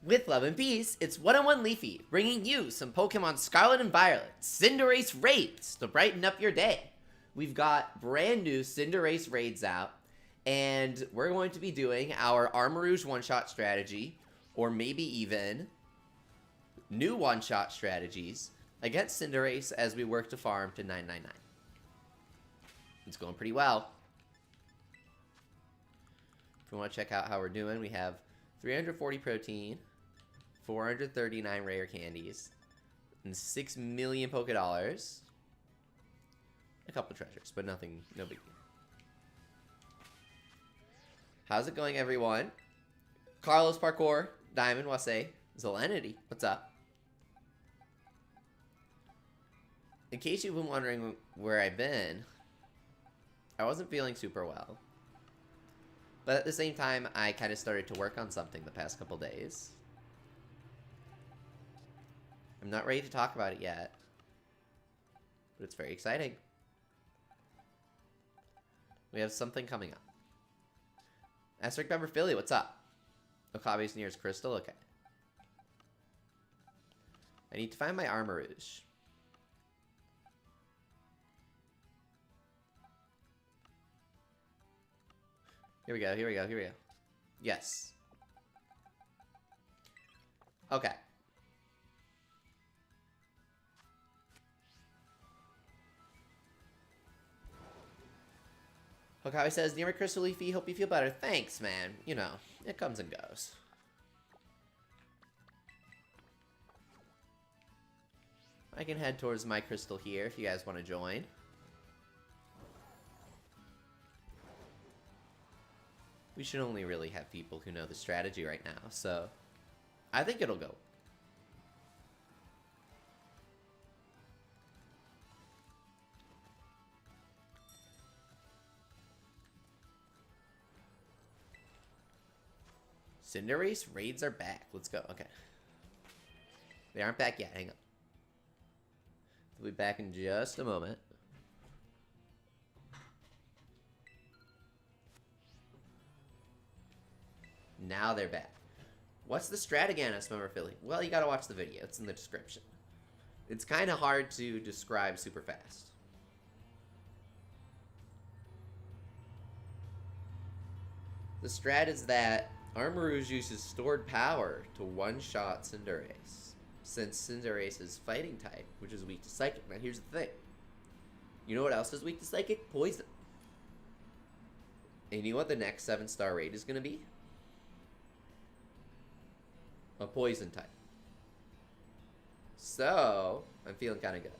With love and peace, it's One-on-One Leafy, bringing you some Pokemon Scarlet and Violet Cinderace raids to brighten up your day. We've got brand new Cinderace raids out, and we're going to be doing our Armarouge one-shot strategy, or maybe even new one-shot strategies against Cinderace as we work to farm to 999. It's going pretty well. If you want to check out how we're doing, we have 340 protein, 439 rare candies, and 6 million Poké Dollars. A couple treasures, but nothing, no big deal. How's it going, everyone? Carlos Parkour, Diamond, Wasay, Zelenity, what's up? In case you've been wondering where I've been, I wasn't feeling super well. But at the same time, I kind of started to work on something the past couple days. I'm not ready to talk about it yet, but it's very exciting. We have something coming up. Asterisk member Philly, what's up? Okabe's nearest crystal? Okay. I need to find my Armarouge. Here we go, here we go, here we go. Yes. Okay. Okabe says, near my Crystal Leafy, hope you feel better. Thanks, man. You know, it comes and goes. I can head towards my crystal here if you guys want to join. We should only really have people who know the strategy right now, so I think it'll go. Cinderace raids are back. Let's go. Okay. They aren't back yet. Hang on. They'll be back in just a moment. Now they're back. What's the strat again, asked member Philly? Well, you gotta watch the video. It's in the description. It's kind of hard to describe super fast. The strat is that Armarouge uses stored power to one-shot Cinderace, since Cinderace is fighting type, which is weak to Psychic. Now here's the thing. You know what else is weak to Psychic? Poison. And you know what the next 7-star raid is going to be? A poison type. So, I'm feeling kind of good.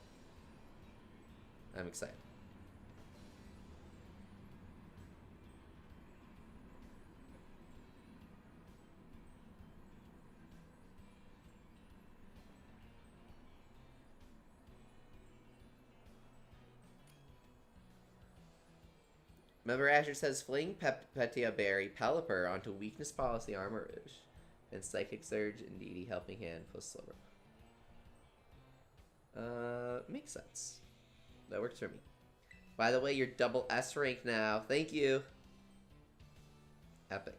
I'm excited. Member Asher says, fling Petia Berry Pelipper onto Weakness Policy Armarouge. And Psychic Surge and DD Helping Hand plus Slower. Makes sense. That works for me. By the way, you're double S rank now. Thank you. Epic.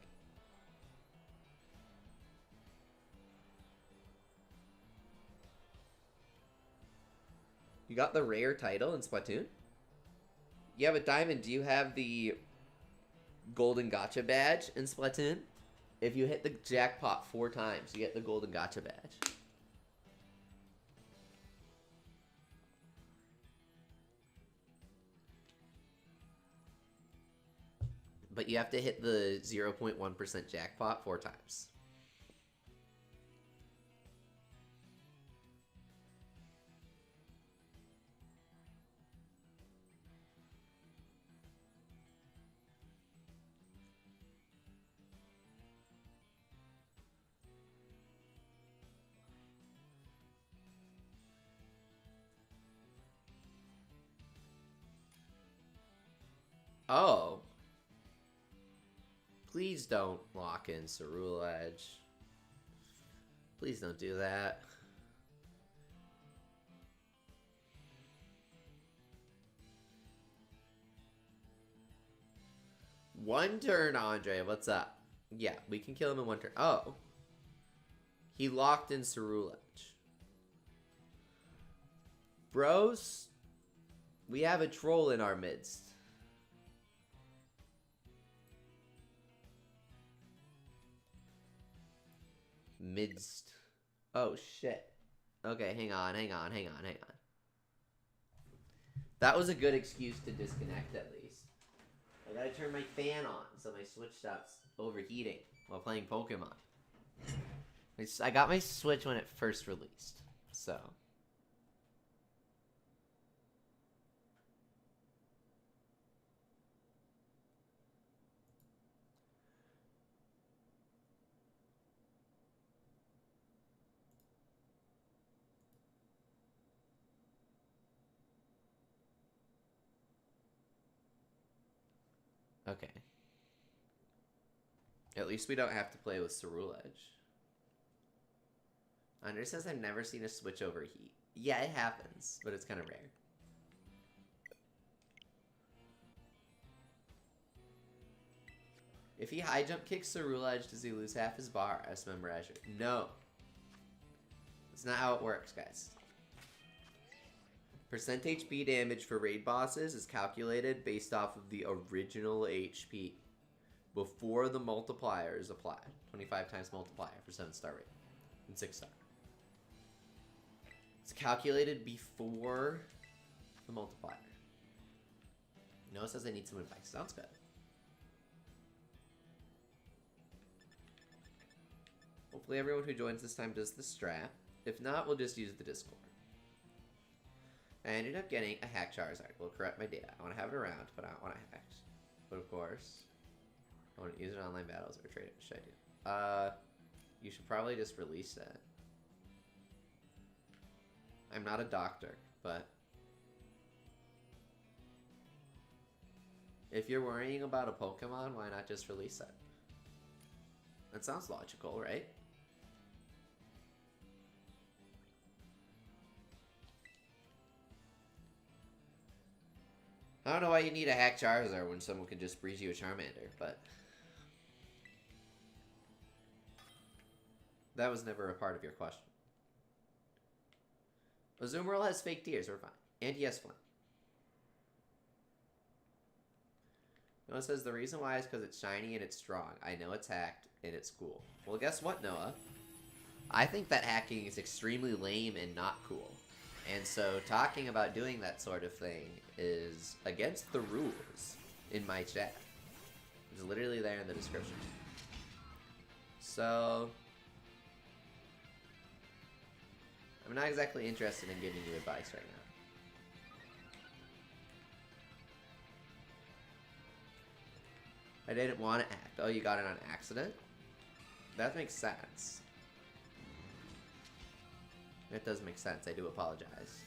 You got the rare title in Splatoon? Yeah, but Diamond, do you have the golden gotcha badge in Splatoon? If you hit the jackpot 4 times, you get the golden gotcha badge. But you have to hit the 0.1% jackpot 4 times. Oh. Please don't lock in Cerulege. Please don't do that. One turn, Andre. What's up? Yeah, we can kill him in one turn. Oh. He locked in Cerulege. Bros, we have a troll in our midst. Midst. Oh, shit. Okay, hang on. That was a good excuse to disconnect, at least. I gotta turn my fan on so my Switch stops overheating while playing Pokemon. I got my Switch when it first released, so... Okay. At least we don't have to play with Cerulege. Andre says I've never seen a Switch overheat. Yeah, it happens, but it's kind of rare. If he high jump kicks Cerulege, does he lose half his bar? Asked Armarouge. No. That's not how it works, guys. Percent HP damage for raid bosses is calculated based off of the original HP before the multiplier is applied. 25 times multiplier for 7-star raid and 6-star. It's calculated before the multiplier. Noah says I need some advice. Sounds good. Hopefully everyone who joins this time does the strat. If not, we'll just use the Discord. I ended up getting a hack Charizard. Will correct my data. I want to have it around, but I don't want it hacked. But of course, I want to use it in online battles or trade it. What should I do? You should probably just release it. I'm not a doctor, but if you're worrying about a Pokemon, why not just release it? That sounds logical, right? I don't know why you need a hack Charizard when someone can just breeze you a Charmander, but that was never a part of your question. Azumarill has fake tears, we're fine. And he has Flame. Noah says the reason why is because it's shiny and it's strong. I know it's hacked and it's cool. Well, guess what, Noah? I think that hacking is extremely lame and not cool. And so talking about doing that sort of thing is against the rules in my chat. It's literally there in the description. So I'm not exactly interested in giving you advice right now. I didn't want to act. Oh, you got it on accident? That makes sense. That does make sense. I do apologize.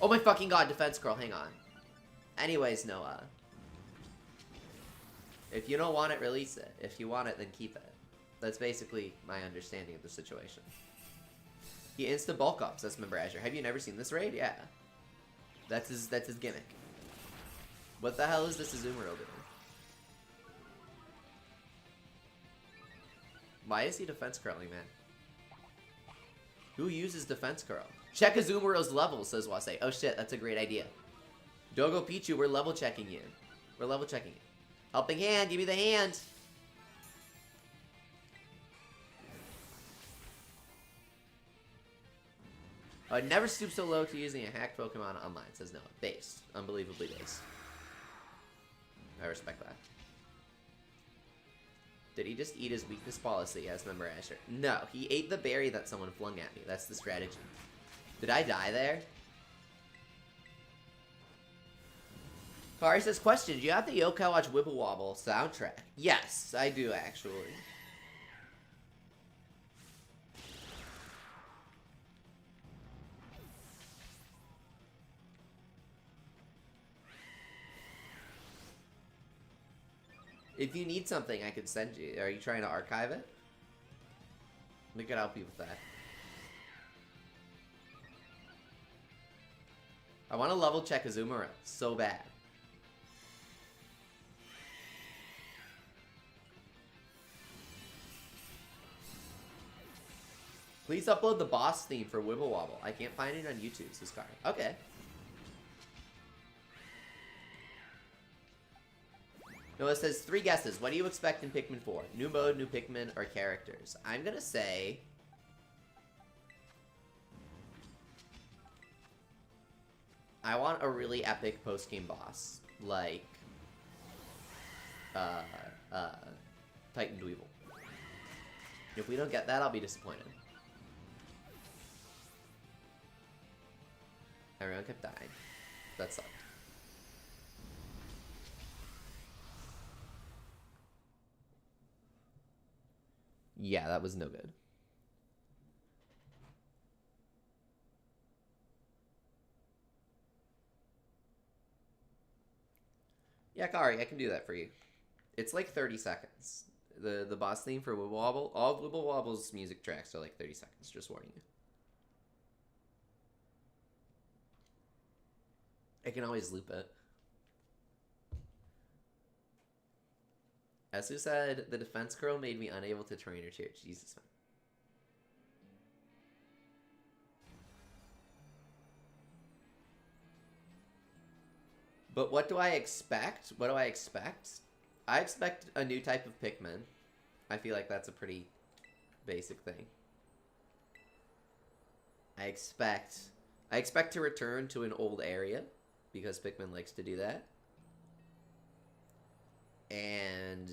Oh my fucking god, defense curl, hang on. Anyways, Noah. If you don't want it, release it. If you want it, then keep it. That's basically my understanding of the situation. He insta bulk ups, that's Armarouge. Have you never seen this raid? Yeah. That's his gimmick. What the hell is this Azumarill doing? Why is he defense curling, man? Who uses defense curl? Check Azumarill's level, says Wasei. Oh shit, that's a great idea. Dogo Pichu, we're level checking you. We're level checking you. Helping hand, give me the hand. I'd never stoop so low to using a hacked Pokemon online, says Noah. Based. Unbelievably based. I respect that. Did he just eat his weakness policy as Armarouge? No, he ate the berry that someone flung at me. That's the strategy. Did I die there? Kari says, question, do you have the Yokai Watch Wibble Wobble soundtrack? Yes, I do actually. If you need something, I could send you. Are you trying to archive it? We could help you with that. I want to level check Azumarill so bad. Please upload the boss theme for Wibble Wobble. I can't find it on YouTube, so Scar. Okay. Noah says, 3 guesses. What do you expect in Pikmin 4? New mode, new Pikmin, or characters? I'm gonna say... I want a really epic post-game boss. Like... Titan Dweevil. If we don't get that, I'll be disappointed. Everyone kept dying. That sucked. Yeah, that was no good. Yeah, Kari, I can do that for you. It's like 30 seconds. The boss theme for Wibble Wobble, all of Wibble Wobble's music tracks are like 30 seconds, just warning you. I can always loop it. Esu said, the defense curl made me unable to train or cheer. Jesus, man. But what do I expect? What do I expect? I expect a new type of Pikmin. I feel like that's a pretty basic thing. I expect to return to an old area, because Pikmin likes to do that. And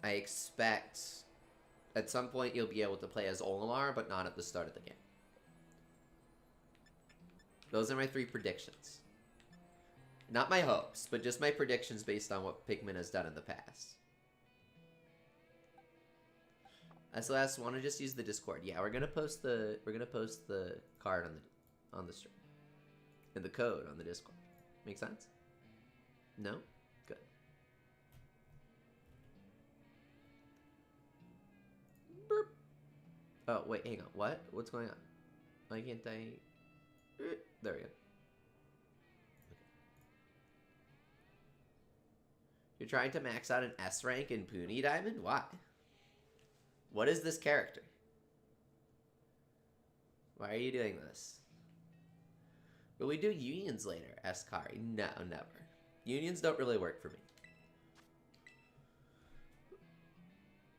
I expect at some point you'll be able to play as Olimar, but not at the start of the game. Those are my 3 predictions. Not my hopes, but just my predictions based on what Pikmin has done in the past. SLS, want to just use the Discord? Yeah, we're gonna post the card on the stream and the code on the Discord. Make sense? No? Good. Burp. Oh wait, hang on. What? What's going on? Why can't I? There we go. You're trying to max out an S rank in Poonie Diamond? Why? What is this character? Why are you doing this? Will we do unions later? Eskari. No, never. Unions don't really work for me.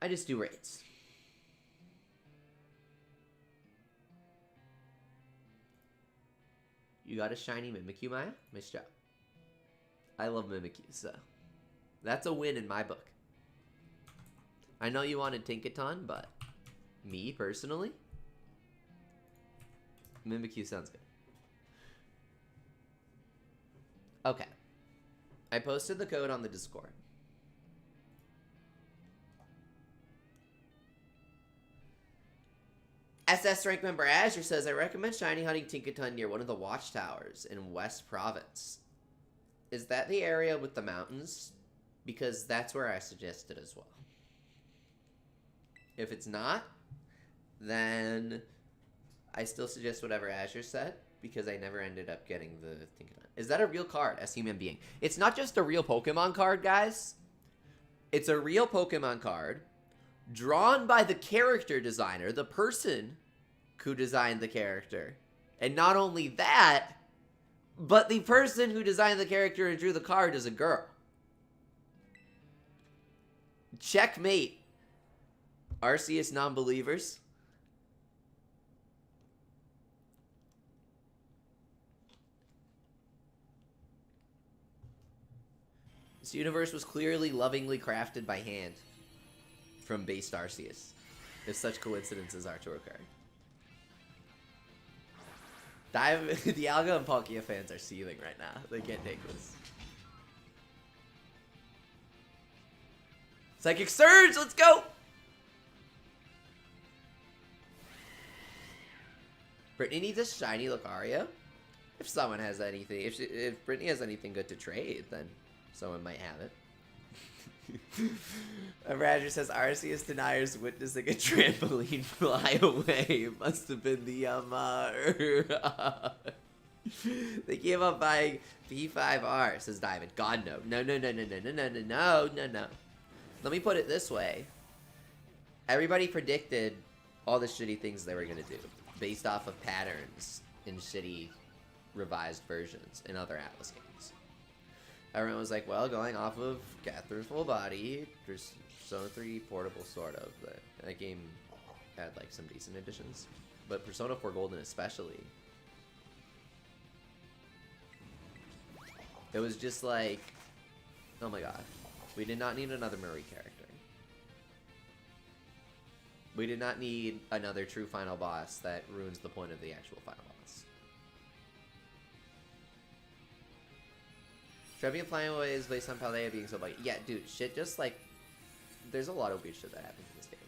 I just do raids. You got a shiny Mimikyu, Maya? Nice job. I love Mimikyu, so... that's a win in my book. I know you wanted Tinkaton, but me, personally, Mimikyu sounds good. Okay. I posted the code on the Discord. SS rank member Azure says, I recommend shiny hunting Tinkaton near one of the watchtowers in West Province. Is that the area with the mountains? Because that's where I suggested as well. If it's not, then I still suggest whatever Azure said, because I never ended up getting the Tinkaton. Is that a real card, as human being? It's not just a real Pokemon card, guys. It's a real Pokemon card drawn by the character designer, the person who designed the character. And not only that, but the person who designed the character and drew the card is a girl. Checkmate, Arceus non-believers. This universe was clearly lovingly crafted by hand from based Arceus, if such coincidences are to occur. Dialga and Palkia fans are seething right now. They can't take this. Psychic Surge, let's go! Brittany needs a shiny Lucario. If someone has anything, if Brittany has anything good to trade, then someone might have it. Roger says Arceus deniers witnessing a trampoline fly away. It must have been the They gave up buying P5R, says Diamond. God no. No. Let me put it this way. Everybody predicted all the shitty things they were gonna do, based off of patterns in shitty revised versions in other Atlas games. Everyone was like, well, going off of Catherine's full body, Persona 3 portable, sort of, but that game had like some decent additions. But Persona 4 Golden especially, it was just like, oh my god, we did not need another Marie character. We did not need another true final boss that ruins the point of the actual final boss. Trevian flying away is based on Paldea being so buggy. Yeah, dude, shit just like, there's a lot of weird shit that happens in this game.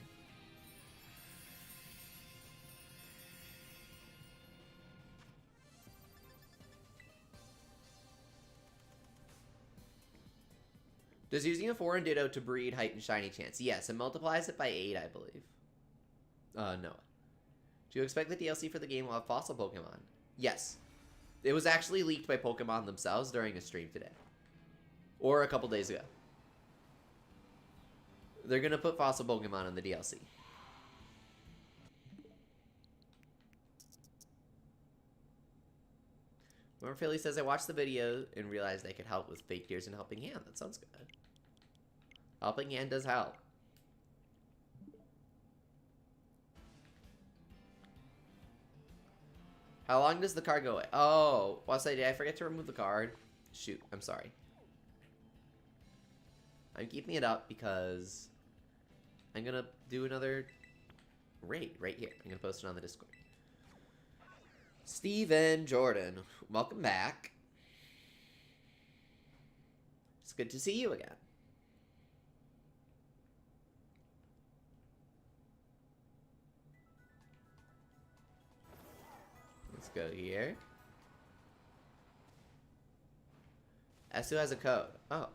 Does using a foreign Ditto to breed heighten shiny chance? Yes, it multiplies it by 8, I believe. No. Do you expect the DLC for the game will have fossil Pokemon? Yes. It was actually leaked by Pokemon themselves during a stream today. Or a couple days ago. They're gonna put fossil Pokemon in the DLC. Remember, Philly says, I watched the video and realized I could help with fake tears and helping hand. That sounds good. Helping hand does help. How long does the card go away? Oh, what's that? Did I forget to remove the card? Shoot, I'm sorry. I'm keeping it up because I'm gonna do another raid right here. I'm gonna post it on the Discord. Steven Jordan, welcome back. It's good to see you again. Let's go here. Esu has a code. Oh.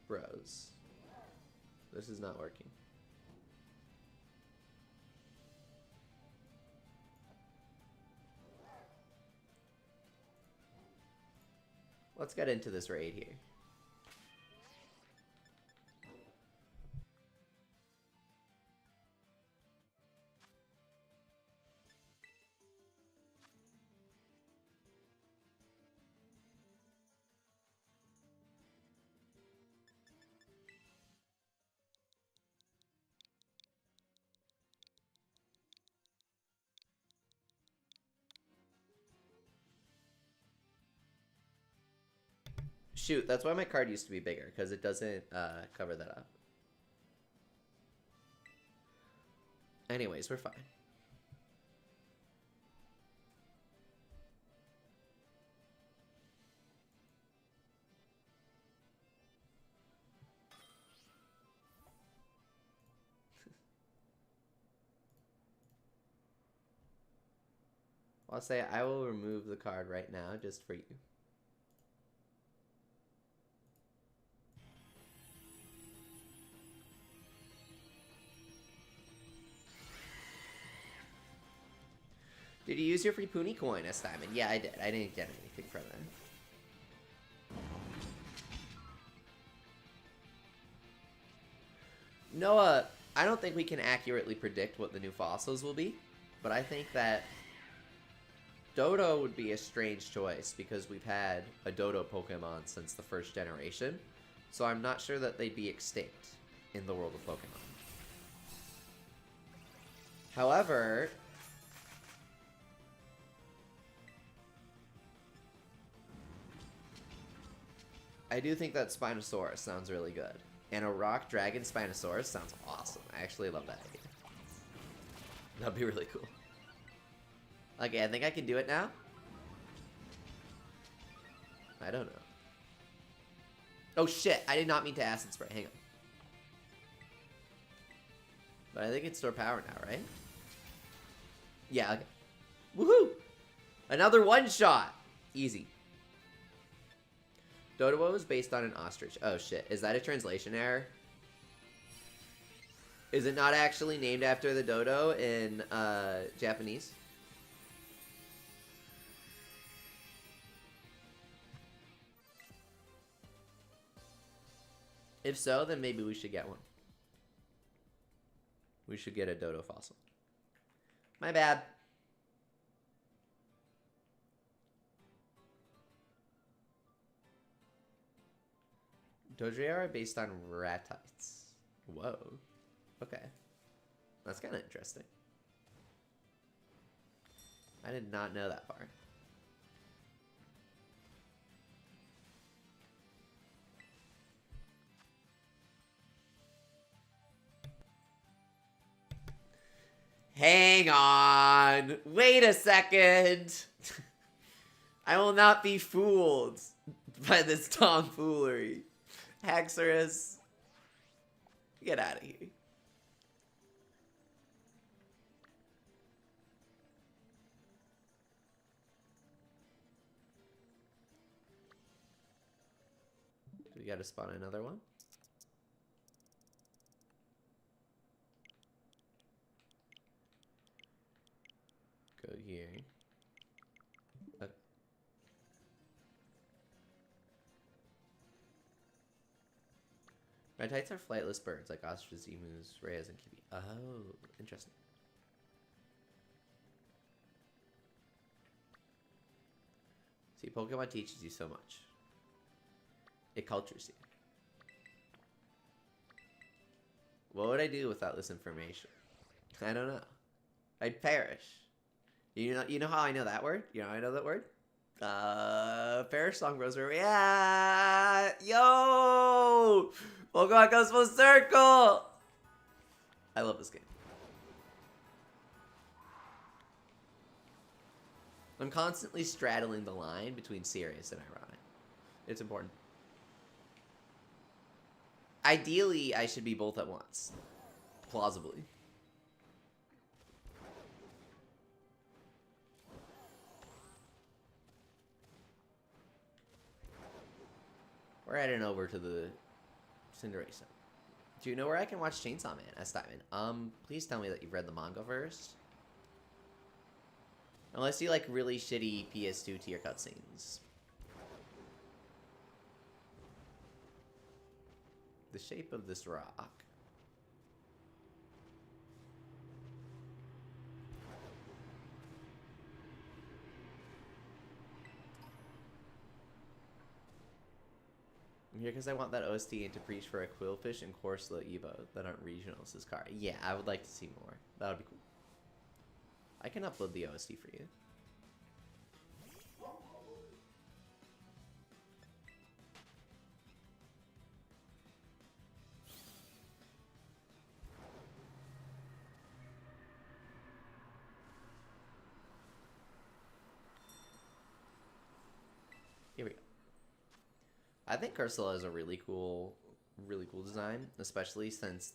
Bros. This is not working. Let's get into this raid here. Shoot, that's why my card used to be bigger, because it doesn't cover that up. Anyways, we're fine. I'll say I will remove the card right now just for you. Did you use your free Poonie coin, S. Diamond? Yeah, I did. I didn't get anything from it. Noah, I don't think we can accurately predict what the new fossils will be, but I think that Dodo would be a strange choice because we've had a Dodo Pokemon since the first generation, so I'm not sure that they'd be extinct in the world of Pokemon. However, I do think that Spinosaurus sounds really good. And a Rock Dragon Spinosaurus sounds awesome. I actually love that idea. That'd be really cool. Okay, I think I can do it now. I don't know. Oh shit, I did not mean to Acid Spray. Hang on. But I think it's store power now, right? Yeah, okay. Woohoo! Another one shot! Easy. Dodo is based on an ostrich. Oh shit, is that a translation error? Is it not actually named after the dodo in Japanese? If so, then maybe we should get one. We should get a dodo fossil. My bad. Dodrio are based on ratites. Whoa. Okay. That's kind of interesting. I did not know that part. Hang on. Wait a second. I will not be fooled by this tomfoolery. Haxorus, get out of here. Do we gotta spawn another one? Go here. Okay. Ratites are flightless birds like ostriches, emus, rayas, and kiwi. Oh, interesting. See, Pokemon teaches you so much. It cultures you. What would I do without this information? I don't know. I'd perish. You know how I know that word? You know how I know that word? Perish Song Bros. Yeah! Yo! Pokemon goes full circle! I love this game. I'm constantly straddling the line between serious and ironic. It's important. Ideally, I should be both at once. Plausibly. We're heading over to the Cinderace. Do you know where I can watch Chainsaw Man? Asked Diamond. Please tell me that you've read the manga first. Unless you like really shitty PS2 tier cutscenes. The shape of this rock. I'm here because I want that OST and to preach for a Quillfish and Corsola Evo that aren't regional, says Car. Yeah, I would like to see more. That would be cool. I can upload the OST for you. Here we go. I think Corsola is a really cool design, especially since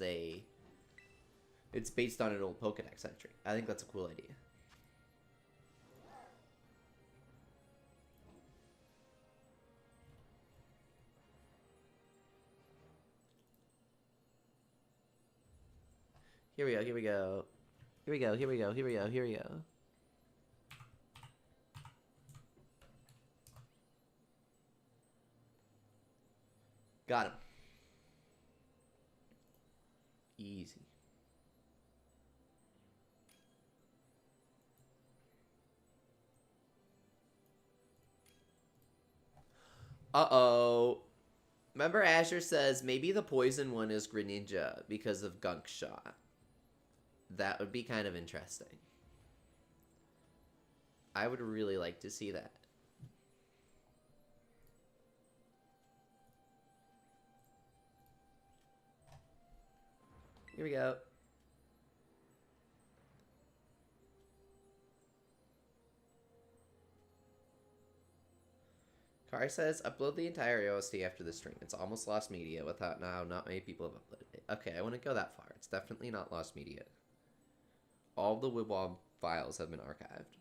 it's based on an old Pokedex entry. I think that's a cool idea. Here we go, here we go. Here we go, here we go, here we go, here we go. Got him. Easy. Uh-oh. Remember Asher says maybe the poison one is Greninja because of Gunk Shot. That would be kind of interesting. I would really like to see that. Here we go. Car says, upload the entire OST after the stream. It's almost lost media without now not many people have uploaded it. Okay, I wouldn't go that far. It's definitely not lost media. All the Wibwob files have been archived.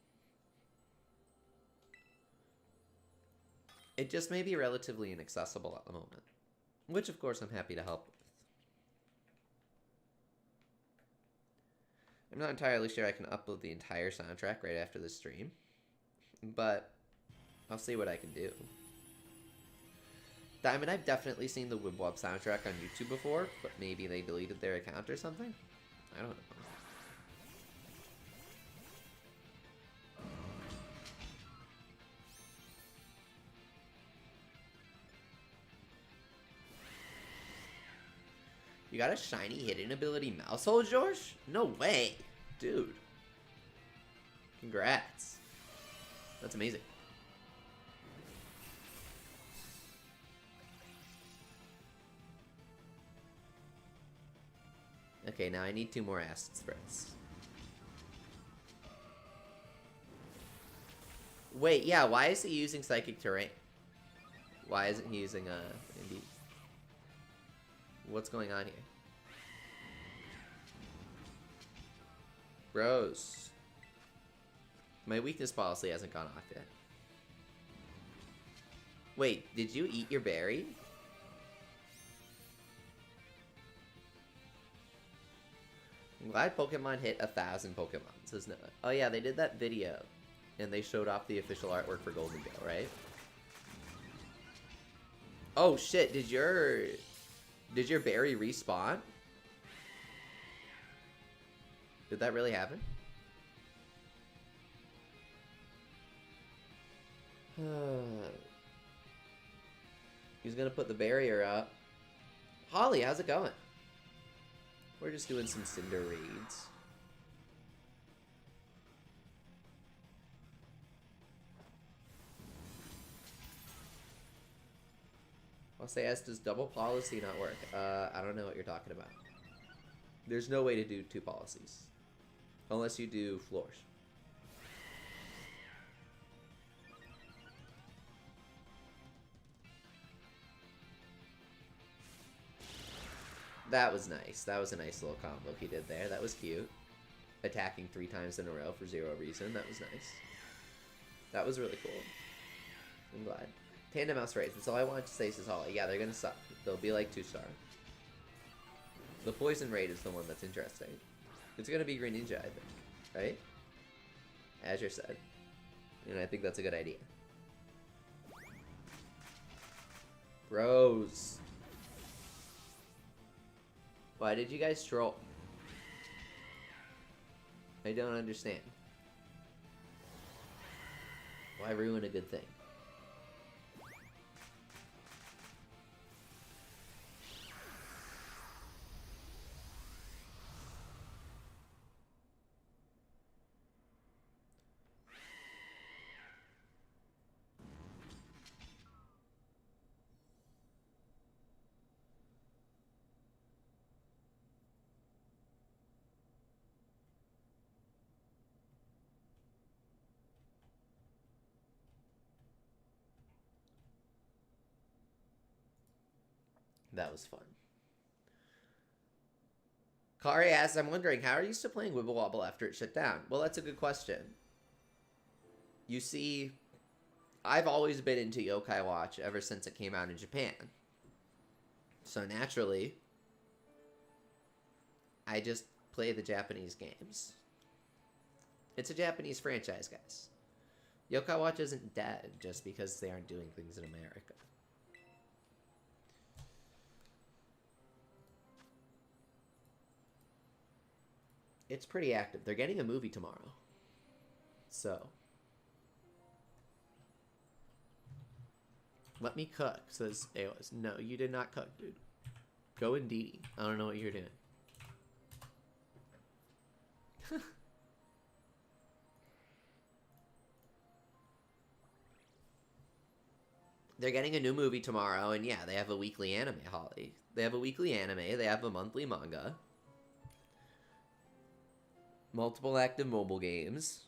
It just may be relatively inaccessible at the moment. Which, of course, I'm happy to help with. I'm not entirely sure I can upload the entire soundtrack right after the stream. But I'll see what I can do. Diamond, I've definitely seen the Wibwab soundtrack on YouTube before, but maybe they deleted their account or something? I don't know. You got a shiny hidden ability mouse hole, George? No way. Dude. Congrats. That's amazing. Okay, now I need 2 more acid sprints. Wait, yeah, why is he using Psychic Terrain? Why isn't he using, Indeed? What's going on here? Bros. My weakness policy hasn't gone off yet. Wait, did you eat your berry? I'm glad Pokemon hit 1,000 Pokemon, says Noah. Oh yeah, they did that video. And they showed off the official artwork for Golden Gale, right? Oh shit, did your berry respawn? Did that really happen? He's gonna put the barrier up. Holly, how's it going? We're just doing some Cinder raids. I'll say, as does double policy not work? I don't know what you're talking about. There's no way to do 2 policies. Unless you do floors. That was nice. That was a nice little combo he did there. That was cute. Attacking 3 times in a row for 0 reason. That was nice. That was really cool. I'm glad. Tandem Mouse raids. That's all I wanted to say, says Holly. Yeah, they're gonna suck. They'll be like 2-star. The Poison raid is the one that's interesting. It's gonna be Greninja, I think. Right? Azure said. And I think that's a good idea. Bros. Why did you guys troll? I don't understand. Why ruin a good thing? That was fun. Kari asks, I'm wondering, how are you still playing Wibble Wobble after it shut down? Well, that's a good question. You see, I've always been into Yokai Watch ever since it came out in Japan. So naturally, I just play the Japanese games. It's a Japanese franchise, guys. Yokai Watch isn't dead just because they aren't doing things in America. It's pretty active. They're getting a movie tomorrow. So. Let me cook, says Aos. No, you did not cook, dude. Go Indeed. I don't know what you're doing. They're getting a new movie tomorrow, and yeah, they have a weekly anime, Holly. They have a weekly anime. They have a monthly manga. Multiple active mobile games.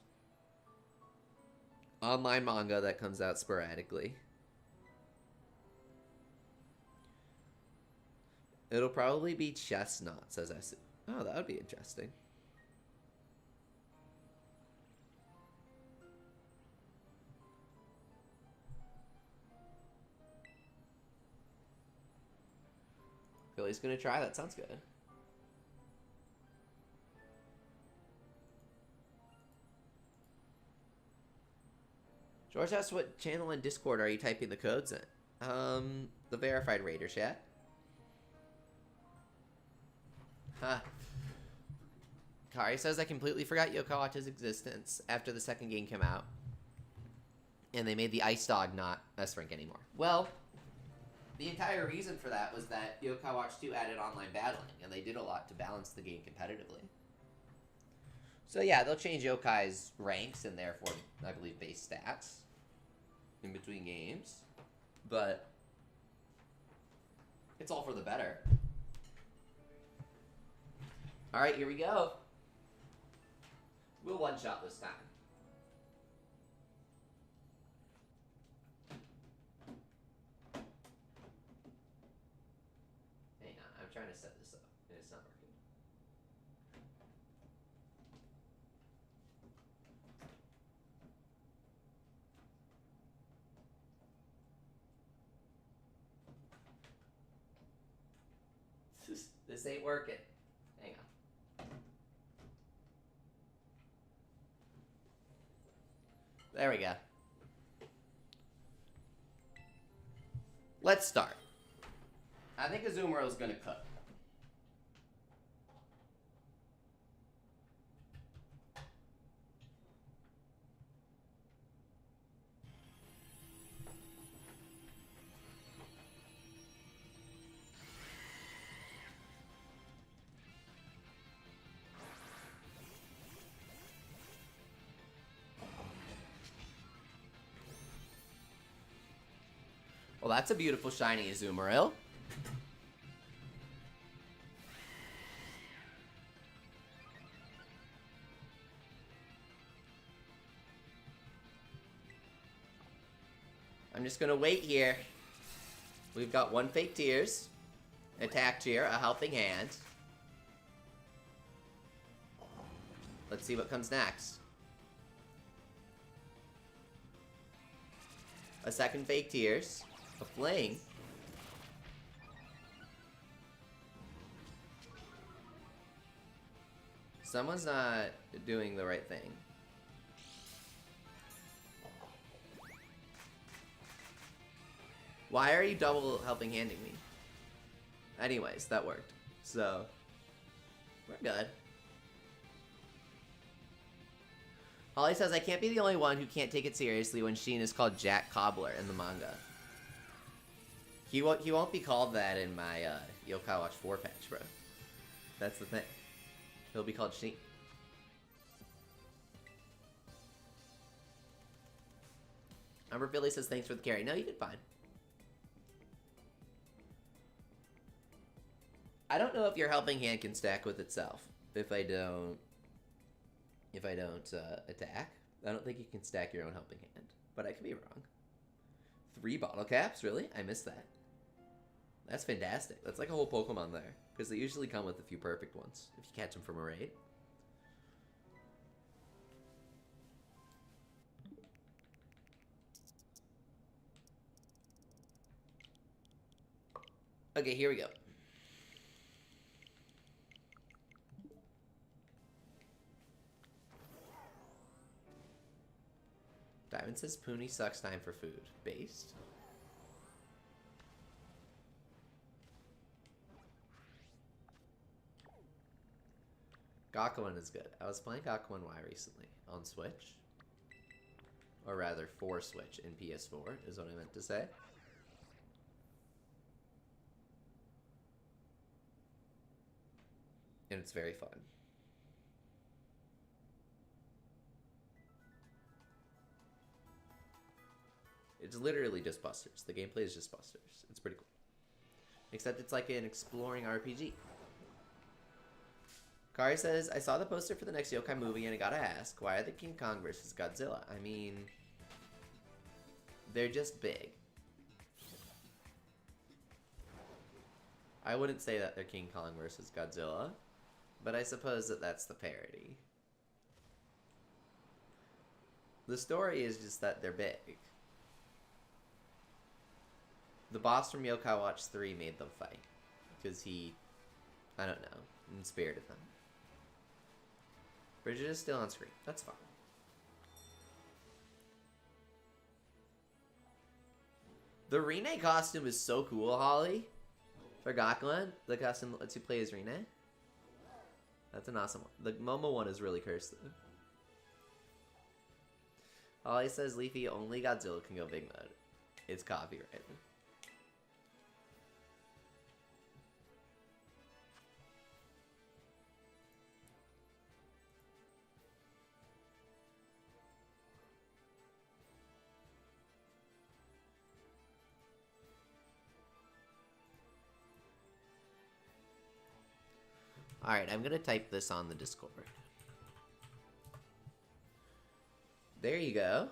Online manga that comes out sporadically. It'll probably be Chestnut, says Esu. Oh, that would be interesting. Billy's gonna try. That sounds good. George asks, what channel in Discord are you typing the codes in? The verified Raider chat. Huh. Kari says, I completely forgot Yokai Watch's existence after the second game came out. And they made the Ice Dog not S-Rank anymore. Well, the entire reason for that was that Yokai Watch 2 added online battling, and they did a lot to balance the game competitively. So yeah, they'll change Yokai's ranks and therefore, I believe, base stats in between games. But it's all for the better. Alright, here we go. We'll one-shot this time. Hang on, I'm trying to set this up, and it's not working. This ain't working. Hang on. There we go. Let's start. I think Azumaro's gonna cook. Well, that's a beautiful shiny Azumarill. I'm just gonna wait here. We've got one Fake Tears, Attack Cheer, a Helping Hand. Let's see what comes next. A second Fake Tears. A Fling. Someone's not doing the right thing. Why are you double helping handing me? Anyways, that worked. So, we're good. Holly says, I can't be the only one who can't take it seriously when Sheen is called Jack Cobbler in the manga. He won't be called that in my Yokai Watch 4 patch, bro. That's the thing. He'll be called Sheen. Amber Billy says, thanks for the carry. No, you did fine. I don't know if your helping hand can stack with itself. If I don't attack. I don't think you can stack your own helping hand. But I could be wrong. 3 bottle caps? Really? I missed that. That's fantastic. That's like a whole Pokemon there. Because they usually come with a few perfect ones. If you catch them from a raid. Okay, here we go. Diamond says Poonie sucks, time for food. Based. Gakuen is good. I was playing Gakuen Y recently on Switch. Or rather, for Switch in PS4 is what I meant to say. And it's very fun. It's literally just busters. The gameplay is just busters. It's pretty cool. Except it's like an exploring RPG. Kari says, I saw the poster for the next Yokai movie and I gotta ask, why are the King Kong versus Godzilla? I mean, they're just big. I wouldn't say that they're King Kong versus Godzilla, but I suppose that that's the parody. The story is just that they're big. The boss from Yokai Watch 3 made them fight. Because he, I don't know, inspirited them. Bridget is still on screen. That's fine. The Rene costume is so cool, Holly. For Gakuen, the costume that lets you play as Rene. That's an awesome one. The Momo one is really cursed, though. Holly says Leafy only Godzilla can go big mode. It's copyrighted. Alright, I'm gonna type this on the Discord. There you go.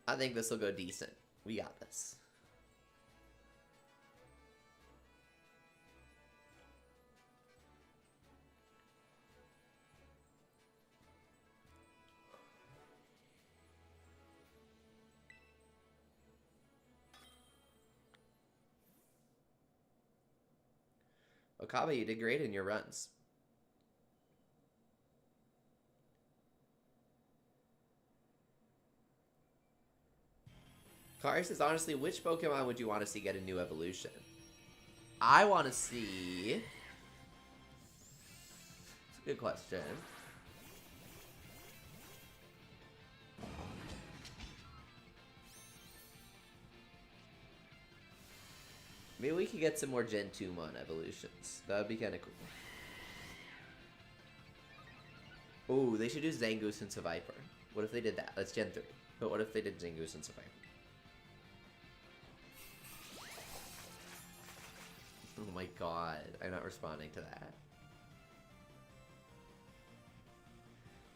I think this will go decent. We got this. Okabe, you did great in your runs. Kari says, honestly, which Pokemon would you want to see get a new evolution? I want to see... It's a good question. Maybe we could get some more Gen 2 Mon evolutions. That would be kind of cool. Ooh, they should do Zangoose and Seviper. What if they did that? That's Gen 3. But what if they did Zangoose and Seviper? Oh my god, I'm not responding to that.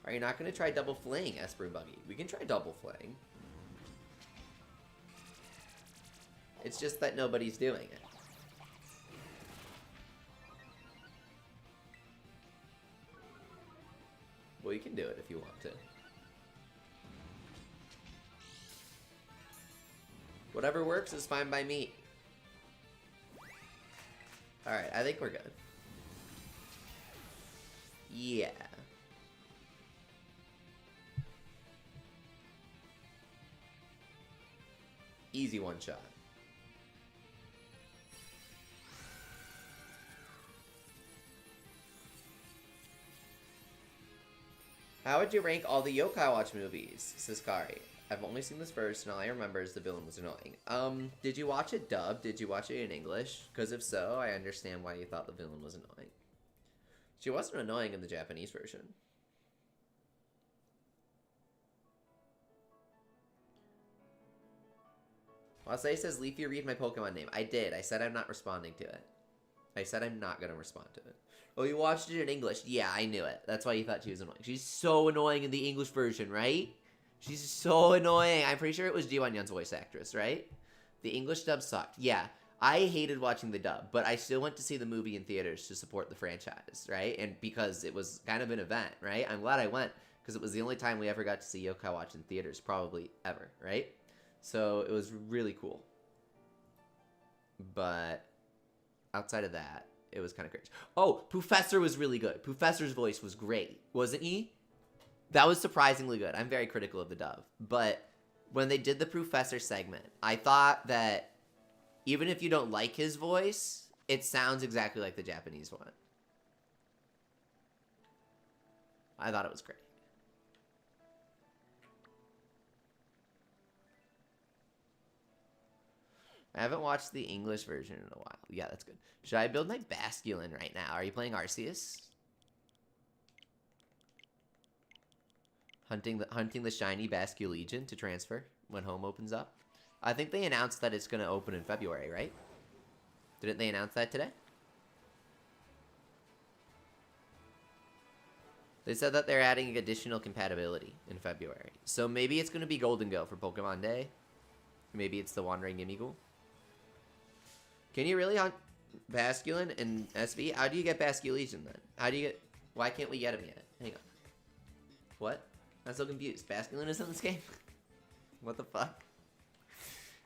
Are you not going to try Double Fling, Esper and Buggy? We can try Double Fling. It's just that nobody's doing it. Well, you can do it if you want to. Whatever works is fine by me. Alright, I think we're good. Yeah. Easy one shot. How would you rank all the Yokai Watch movies? Says Kari. I've only seen this first, and all I remember is the villain was annoying. Did you watch it dubbed? Did you watch it in English? Because if so, I understand why you thought the villain was annoying. She wasn't annoying in the Japanese version. Wasei says, Leafy, read my Pokemon name. I did. I said I'm not responding to it. I said I'm not going to respond to it. Oh, you watched it in English? Yeah, I knew it. That's why you thought she was annoying. She's so annoying in the English version, right? She's so annoying. I'm pretty sure it was Ji Wan-Yun's voice actress, right? The English dub sucked. Yeah, I hated watching the dub, but I still went to see the movie in theaters to support the franchise, right? And because it was kind of an event, right? I'm glad I went, because it was the only time we ever got to see Yokai Watch in theaters, probably ever, right? So it was really cool. But outside of that, it was kind of cringe. Oh, Professor was really good. Professor's voice was great, wasn't he? That was surprisingly good. I'm very critical of the dub. But when they did the Professor segment, I thought that even if you don't like his voice, it sounds exactly like the Japanese one. I thought it was great. I haven't watched the English version in a while. Yeah, that's good. Should I build my Basculin right now? Are you playing Arceus? Hunting the shiny Basculegion to transfer when home opens up. I think they announced that it's going to open in February, right? Didn't they announce that today? They said that they're adding additional compatibility in February. So maybe it's going to be Golden Go for Pokemon Day. Maybe it's the Wandering Gimmighoul. Can you really hunt Basculin and SV? How do you get Basculegion then? How do you get... Why can't we get him yet? Hang on. What? I'm so confused. Basculin is in this game? What the fuck?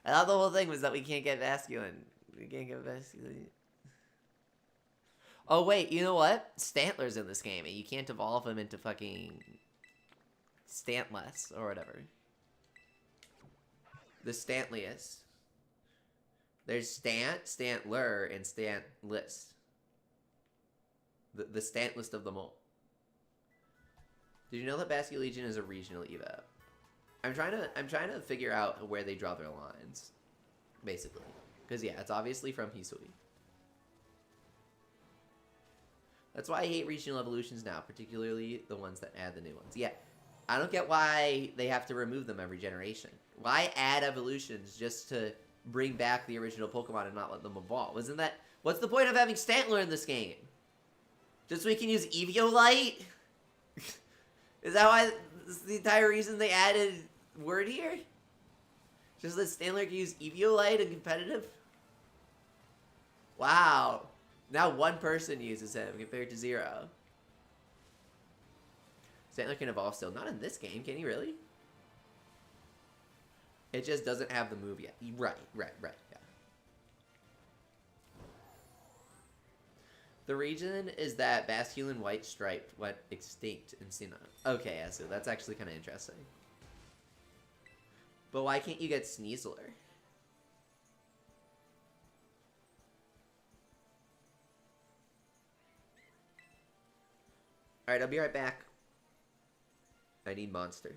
I thought the whole thing was that we can't get Basculin. We can't get Basculin. Oh wait, you know what? Stantler's in this game and you can't evolve him into fucking... Stantless or whatever. The Stantliest. There's Stant, Stantler, and Stantless. The Stantless of them all. Did you know that Basculegion is a regional evo? I'm trying to figure out where they draw their lines, basically. Because yeah, it's obviously from Hisui. That's why I hate regional evolutions now, particularly the ones that add the new ones. Yeah, I don't get why they have to remove them every generation. Why add evolutions just to bring back the original Pokemon and not let them evolve? Isn't that... What's the point of having Stantler in this game? Just so we can use Eviolite? Is that why... This is the entire reason they added Word here? Just that Stantler can use Eviolite in competitive? Wow. Now one person uses him compared to 0. Stantler can evolve still. Not in this game, can he really? It just doesn't have the move yet. Right, yeah. The reason is that Basculin White Stripe went extinct in Sinnoh. Okay, yeah, so that's actually kind of interesting. But why can't you get Sneasler? Alright, I'll be right back. I need Monster.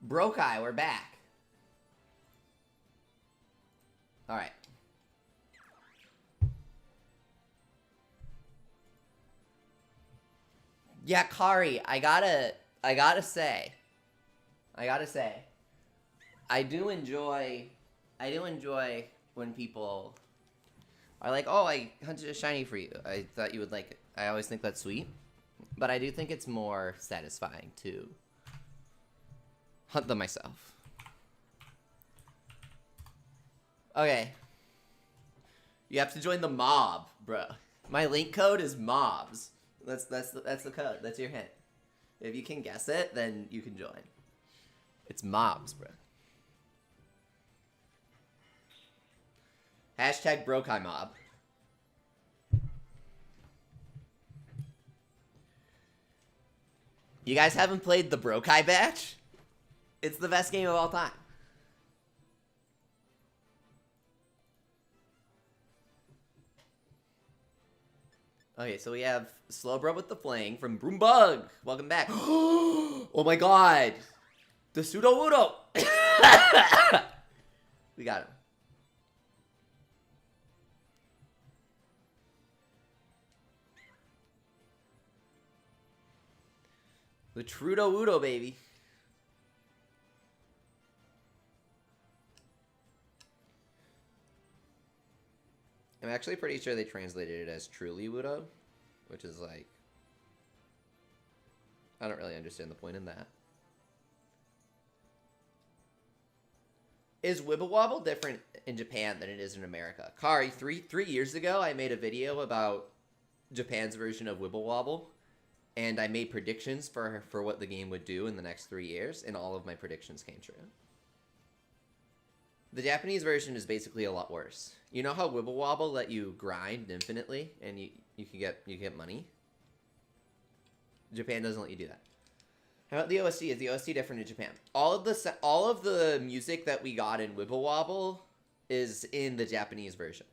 Brokai, we're back. Alright. Yeah, Kari, I gotta say, I do enjoy when people are like, oh, I hunted a shiny for you. I thought you would like it. I always think that's sweet, but I do think it's more satisfying to hunt them myself. Okay. You have to join the mob, bro. My link code is mobs. That's the code. That's your hint. If you can guess it, then you can join. It's mobs, bro. Hashtag Brokai mob. You guys haven't played the Brokai batch? It's the best game of all time. Okay, so we have Slowbro with the Fling from Broombug. Welcome back. Oh my god. The Sudowoodo. We got him. The Trudowoodo, baby. I'm actually pretty sure they translated it as Truly Wudo, which is like, I don't really understand the point in that. Is Wibble Wobble different in Japan than it is in America? Kari, three years ago, I made a video about Japan's version of Wibble Wobble, and I made predictions for what the game would do in the next 3 years, and all of my predictions came true. The Japanese version is basically a lot worse. You know how Wibble Wobble let you grind infinitely, and you can get money? Japan doesn't let you do that. How about the OST? Is the OST different in Japan? All of the music that we got in Wibble Wobble is in the Japanese version.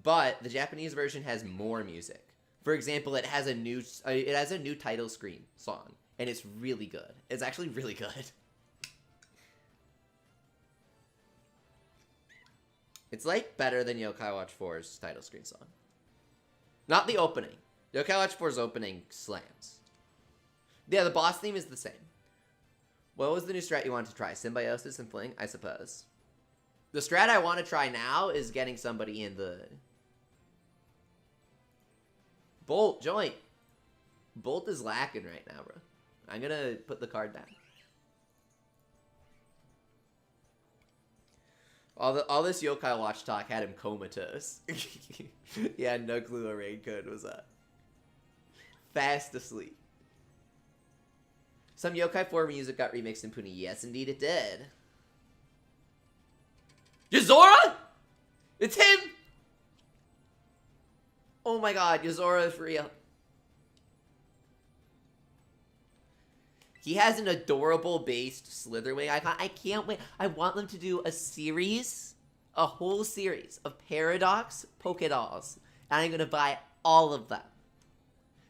But the Japanese version has more music. For example, it has a new title screen song, and it's really good. It's actually really good. It's like better than Yokai Watch 4's title screen song. Not the opening. Yokai Watch 4's opening slams. Yeah, the boss theme is the same. What was the new strat you wanted to try? Symbiosis and Fling, I suppose. The strat I want to try now is getting somebody in the... Bolt, joint. Bolt is lacking right now, bro. I'm gonna put the card down. All this Yokai Watch talk had him comatose. Yeah, no clue a raid code was up. Fast asleep. Some Yokai 4 music got remixed in Puni. Yes, indeed it did. Yozora? It's him! Oh my god, Yozora is real. He has an adorable based Slitherwing icon. I can't wait. I want them to do a series, a whole series of Paradox Pokédolls. And I'm going to buy all of them.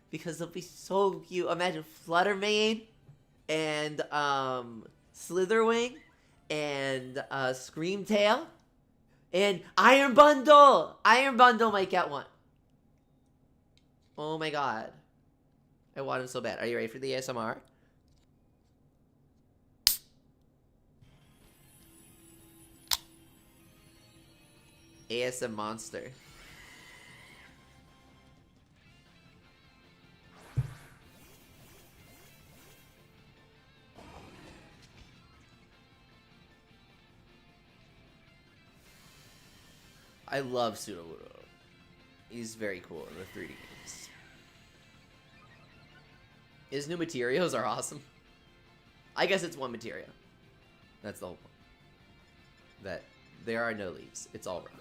Because they'll be so cute. Imagine Fluttermane and Slitherwing and Screamtail and Iron Bundle. Iron Bundle might get one. Oh my god. I want him so bad. Are you ready for the ASMR? ASM monster. I love Sudowoodo. He's very cool in the 3D games. His new materials are awesome. I guess it's one material. That's the whole point. That there are no leaves. It's all rough.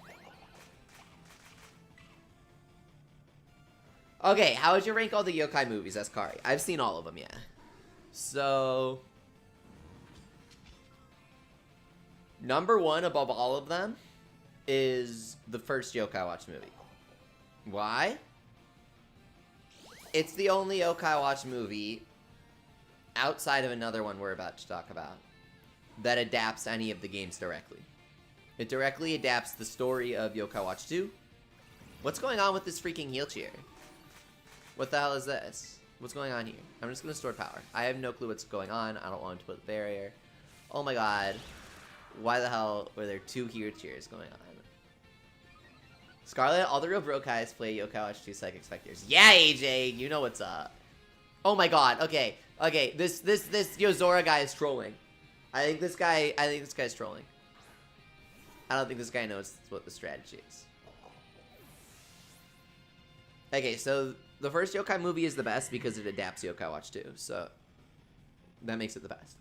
Okay, how would you rank all the yokai movies, Kari? I've seen all of them, yeah. So... number one above all of them is the first Yokai Watch movie. Why? It's the only Yokai Watch movie, outside of another one we're about to talk about, that adapts any of the games directly. It directly adapts the story of Yokai Watch 2. What's going on with this freaking heal cheer? What the hell is this? What's going on here? I'm just gonna store power. I have no clue what's going on. I don't want to put the barrier. Oh my god. Why the hell were there two heal cheers going on? Scarlet, all the real broke guys play Yokai Watch 2 Psychic Specters. Yeah, AJ, you know what's up. Oh my god, okay. Okay, this Yozora guy is trolling. I think this guy's trolling. I don't think this guy knows what the strategy is. Okay, so the first Yokai movie is the best because it adapts Yokai Watch 2, so that makes it the best.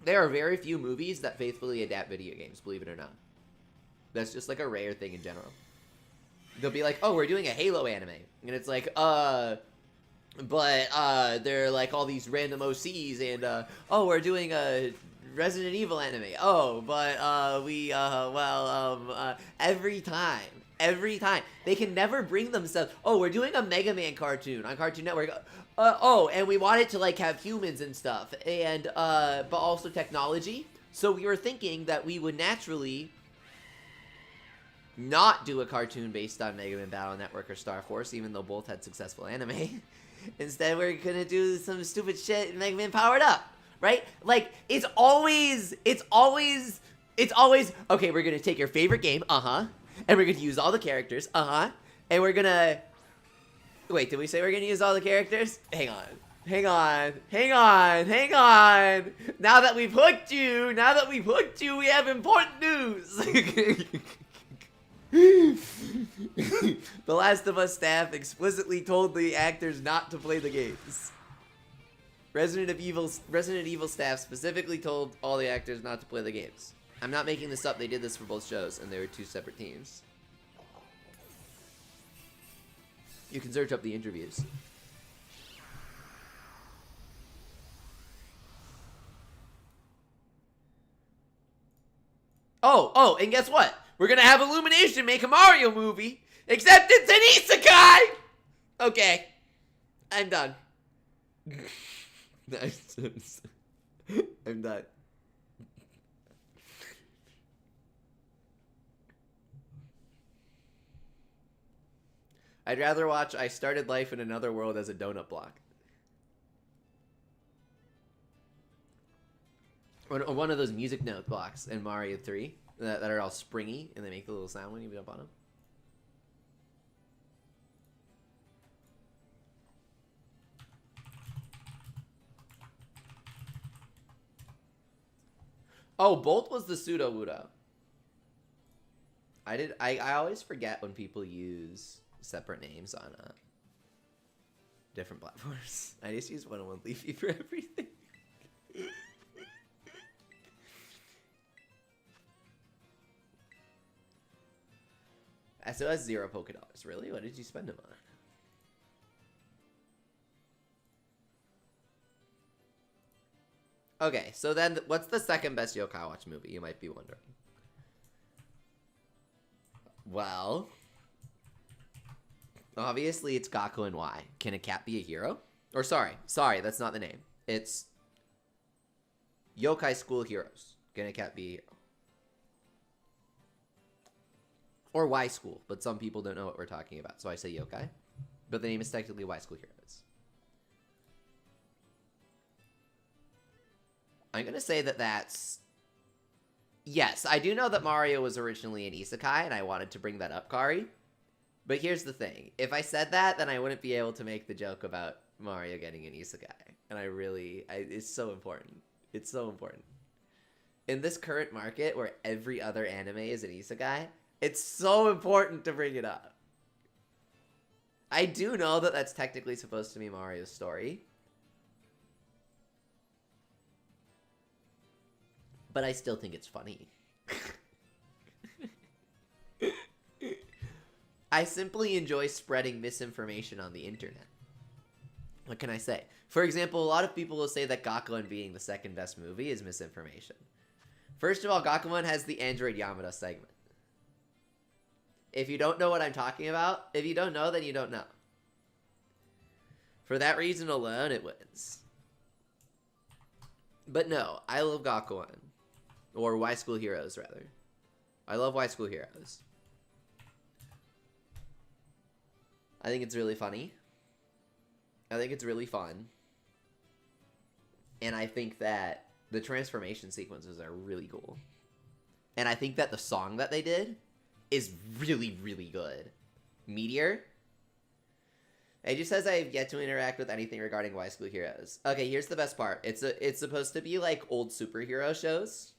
There are very few movies that faithfully adapt video games, believe it or not. That's just like a rare thing in general. They'll be like, oh, we're doing a Halo anime. And it's like, but there are like all these random OCs and, oh, we're doing a Resident Evil anime. Oh, but, every time Every time. They can never bring themselves, oh, we're doing a Mega Man cartoon on Cartoon Network. Oh, and we want it to, like, have humans and stuff. And, but also technology. So we were thinking that we would naturally not do a cartoon based on Mega Man Battle Network or Star Force, even though both had successful anime. Instead, we're gonna do some stupid shit and Mega Man Powered Up, right? Like, it's always, okay, we're gonna take your favorite game, and we're gonna use all the characters, and we're gonna, wait, did we say we're gonna use all the characters? Hang on. Now that we've hooked you, we have important news. The Last of Us staff explicitly told the actors not to play the games. Resident Evil staff specifically told all the actors not to play the games. I'm not making this up, they did this for both shows, and they were 2 separate teams. You can search up the interviews. Oh, and guess what? We're gonna have Illumination make a Mario movie, except it's an isekai! Okay. I'm done. I'm done. I'd rather watch I Started Life in Another World as a donut block. Or one of those music note blocks in Mario 3 that are all springy and they make the little sound when you jump on them. Oh, Bolt was the pseudo Wudo. I always forget when people use separate names on different platforms. I just use 101 Leafy for everything. SOS 0 Poké Dollars. Really? What did you spend them on? Okay, so then what's the second best Yokai Watch movie, you might be wondering? Well, obviously it's Gakko and Y. Can a cat be a hero? Or sorry, that's not the name. It's Yokai School Heroes. Can a cat be a hero? Or Y School, but some people don't know what we're talking about, so I say Yokai. But the name is technically Y School Heroes. I'm gonna say that that's... Yes, I do know that Mario was originally an isekai, and I wanted to bring that up, Kari. But here's the thing. If I said that, then I wouldn't be able to make the joke about Mario getting an isekai. And it's so important. It's so important. In this current market, where every other anime is an isekai, it's so important to bring it up. I do know that that's technically supposed to be Mario's story. But I still think it's funny. I simply enjoy spreading misinformation on the internet. What can I say? For example, a lot of people will say that Gakuen being the second best movie is misinformation. First of all, Gakuen has the Android Yamada segment. If you don't know what I'm talking about, if you don't know, then you don't know. For that reason alone, it wins. But no, I love Gakuen. Or Y School Heroes, rather. I love Y School Heroes. I think it's really funny. I think it's really fun. And I think that the transformation sequences are really cool. And I think that the song that they did is really, really good. Meteor? It just says I have yet to interact with anything regarding Y School Heroes. Okay, here's the best part. It's supposed to be like old superhero shows.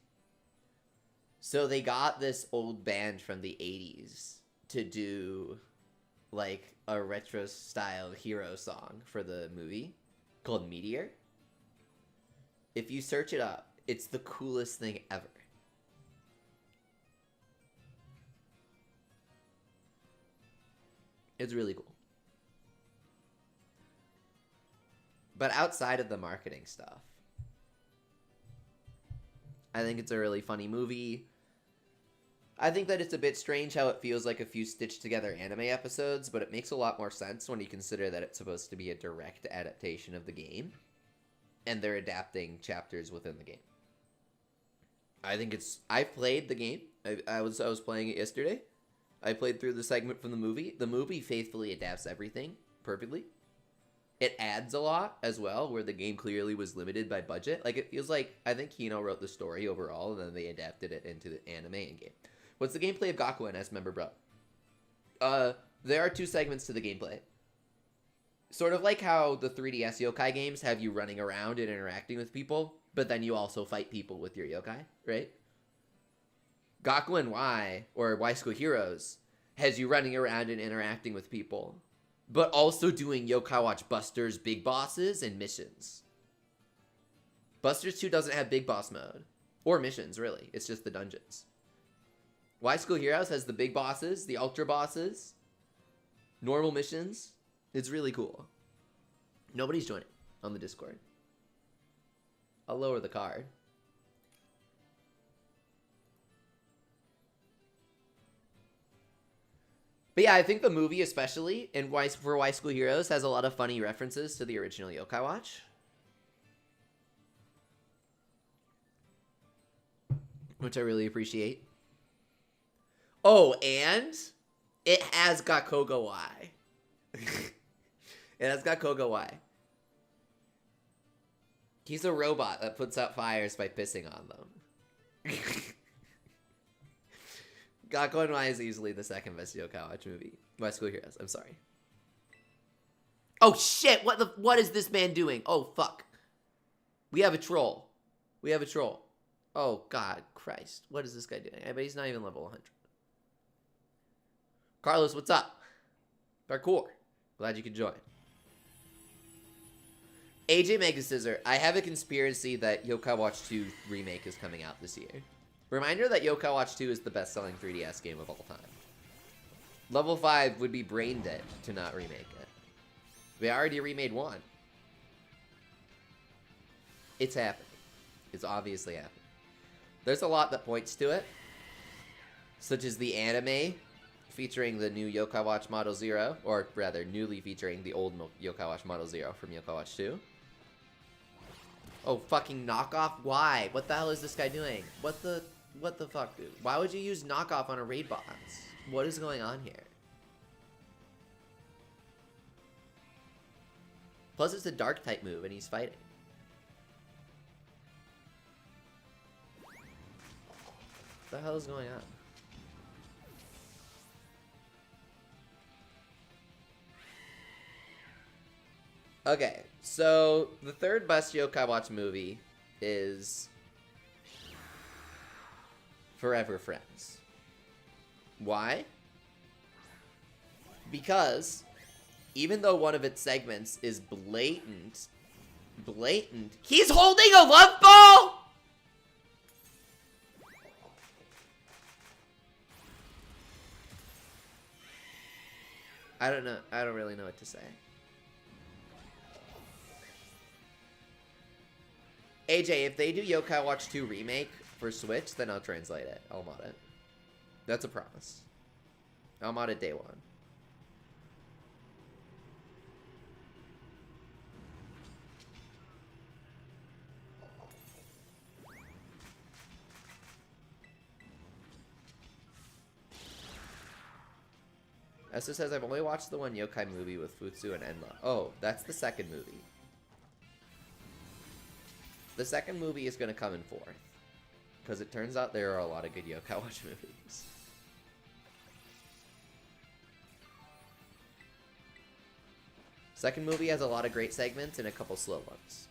So they got this old band from the 80s to do like a retro style hero song for the movie called Meteor. If you search it up, it's the coolest thing ever. It's really cool. But outside of the marketing stuff, I think it's a really funny movie. I think that it's a bit strange how it feels like a few stitched together anime episodes, but it makes a lot more sense when you consider that it's supposed to be a direct adaptation of the game, and they're adapting chapters within the game. I think it's... I played the game. I was playing it yesterday. I played through the segment from the movie. The movie faithfully adapts everything perfectly. It adds a lot as well, where the game clearly was limited by budget. Like, it feels like, I think Kino wrote the story overall, and then they adapted it into the anime and game. What's the gameplay of Gakuen as member bro? There are 2 segments to the gameplay. Sort of like how the 3DS yokai games have you running around and interacting with people, but then you also fight people with your yokai, right? Gakuen Y, or Y School Heroes, has you running around and interacting with people, but also doing Yokai Watch Busters, Big Bosses, and missions. Busters 2 doesn't have Big Boss mode. Or missions, really. It's just the dungeons. Y School Heroes has the Big Bosses, the Ultra Bosses, normal missions. It's really cool. Nobody's joining on the Discord. I'll lower the card. But yeah, I think the movie especially, and for Y School Heroes, has a lot of funny references to the original Yokai Watch. Which I really appreciate. Oh, and it has got Koga Y. It has got Koga Y. He's a robot that puts out fires by pissing on them. Gakuen Y is easily the second best Yokai Watch movie. My School Heroes, I'm sorry. Oh shit, what is this man doing? Oh fuck. We have a troll. We have a troll. Oh god, Christ. What is this guy doing? I bet he's not even level 100. Carlos, what's up? Parkour. Glad you could join. AJ Megascissor, I have a conspiracy that Yokai Watch 2 remake is coming out this year. Reminder that Yokai Watch 2 is the best-selling 3DS game of all time. Level 5 would be brain dead to not remake it. We already remade 1. It's happening. It's obviously happening. There's a lot that points to it, such as the anime featuring the new Yokai Watch Model 0, or rather, newly featuring the old Yokai Watch Model 0 from Yokai Watch 2. Oh, fucking knockoff? Why? What the hell is this guy doing? What the fuck, dude? Why would you use knockoff on a raid boss? What is going on here? Plus, it's a dark type move, and he's fighting. What the hell is going on? Okay, so the third best Yokai Watch movie is Forever Friends. Why? Because even though one of its segments is blatant, he's holding a love ball! I don't know. I don't really know what to say. AJ, if they do Yokai Watch 2 remake for Switch, then I'll translate it. I'll mod it. That's a promise. I'll mod it day 1. Esther says, I've only watched the one yokai movie with Futsu and Enma. Oh, that's the second movie. The second movie is going to come in 4th. Because it turns out there are a lot of good Yokai Watch movies. Second movie has a lot of great segments and a couple slow ones.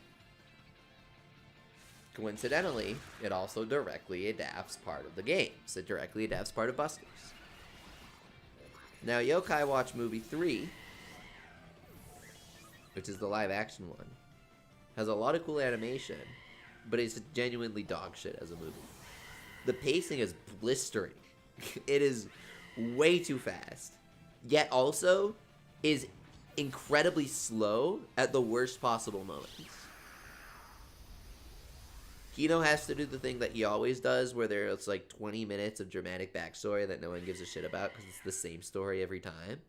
Coincidentally, it also directly adapts part of the games. It directly adapts part of Busters. Now, Yokai Watch Movie 3, which is the live-action one, has a lot of cool animation, but it's genuinely dog shit as a movie. The pacing is blistering. It is way too fast, yet also is incredibly slow at the worst possible moments. Kino has to do the thing that he always does, where there's like 20 minutes of dramatic backstory that no one gives a shit about because it's the same story every time.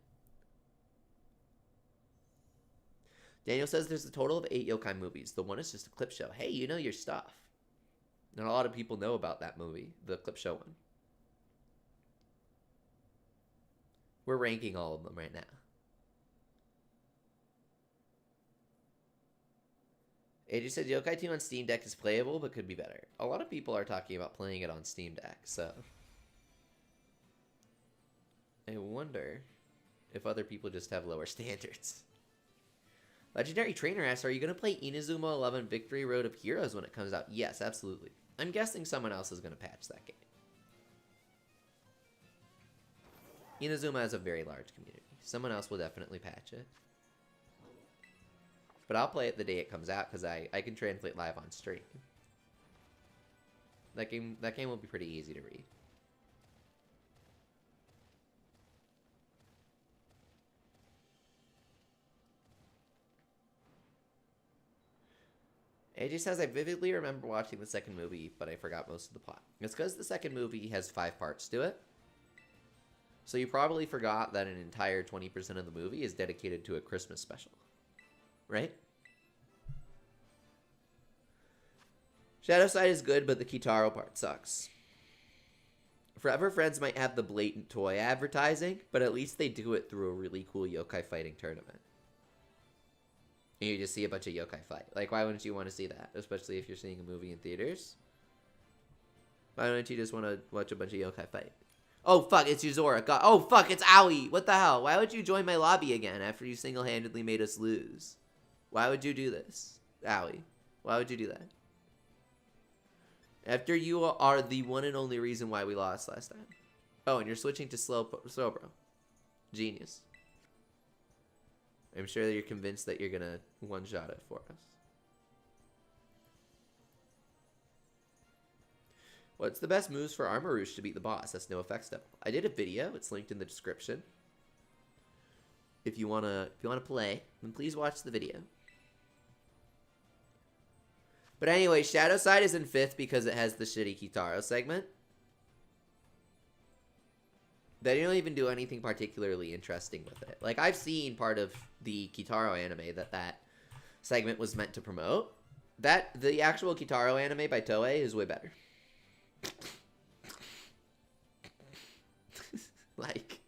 Daniel says there's a total of 8 yokai movies. The one is just a clip show. Hey, you know your stuff. Not a lot of people know about that movie, the clip show one. We're ranking all of them right now. AJ said Yokai Team on Steam Deck is playable, but could be better. A lot of people are talking about playing it on Steam Deck, so... I wonder if other people just have lower standards. Legendary Trainer asks, are you going to play Inazuma 11 Victory Road of Heroes when it comes out? Yes, absolutely. I'm guessing someone else is going to patch that game. Inazuma has a very large community. Someone else will definitely patch it. But I'll play it the day it comes out because I can translate live on stream. That game will be pretty easy to read. AJ says, I vividly remember watching the second movie, but I forgot most of the plot. It's because the second movie has 5 parts to it. So you probably forgot that an entire 20% of the movie is dedicated to a Christmas special. Right? Shadowside is good, but the Kitaro part sucks. Forever Friends might have the blatant toy advertising, but at least they do it through a really cool yokai fighting tournament. And you just see a bunch of yokai fight. Like, why wouldn't you want to see that? Especially if you're seeing a movie in theaters. Why don't you just want to watch a bunch of yokai fight? Oh, fuck, it's Yuzora. God. Oh, fuck, it's Aoi. What the hell? Why would you join my lobby again after you single-handedly made us lose? Why would you do this, Aoi? Why would you do that? After you are the one and only reason why we lost last time. Oh, and you're switching to slow bro. Genius. I'm sure that you're convinced that you're going to one-shot it for us. What's the best moves for Armarouge to beat the boss? That's no effects devil. I did a video. It's linked in the description. If you wanna play, then please watch the video. But anyway, Shadowside is in 5th because it has the shitty Kitaro segment. They don't even do anything particularly interesting with it. Like, I've seen part of the Kitaro anime that segment was meant to promote. The actual Kitaro anime by Toei is way better. Like,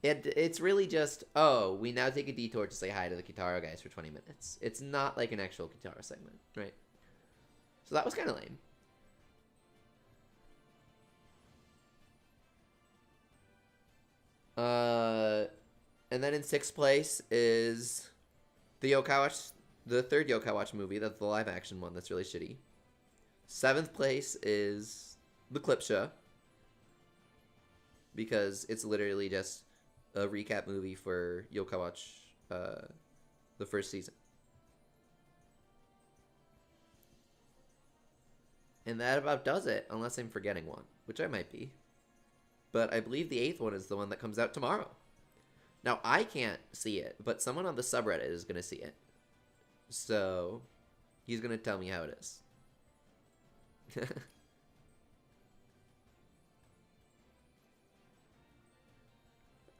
it's really just, oh, we now take a detour to say hi to the Kitaro guys for 20 minutes. It's not like an actual Kitaro segment, right? So that was kind of lame. And then in 6th place is the third Yokai Watch movie. That's the live action one. That's really shitty. 7th place is the clip show, because it's literally just a recap movie for Yokai Watch, the first season. And that about does it, unless I'm forgetting one, which I might be. But I believe the 8th one is the one that comes out tomorrow. Now, I can't see it, but someone on the subreddit is going to see it. So, he's going to tell me how it is.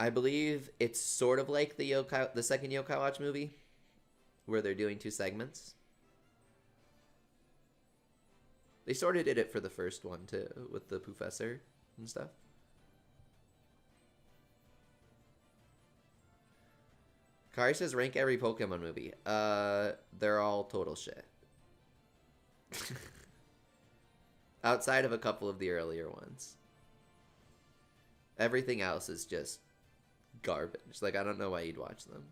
I believe it's sort of like the second Yokai Watch movie, where they're doing 2 segments. They sort of did it for the first one too, with the Professor and stuff. Kari says rank every Pokemon movie. They're all total shit. Outside of a couple of the earlier ones. Everything else is just garbage. Like, I don't know why you'd watch them.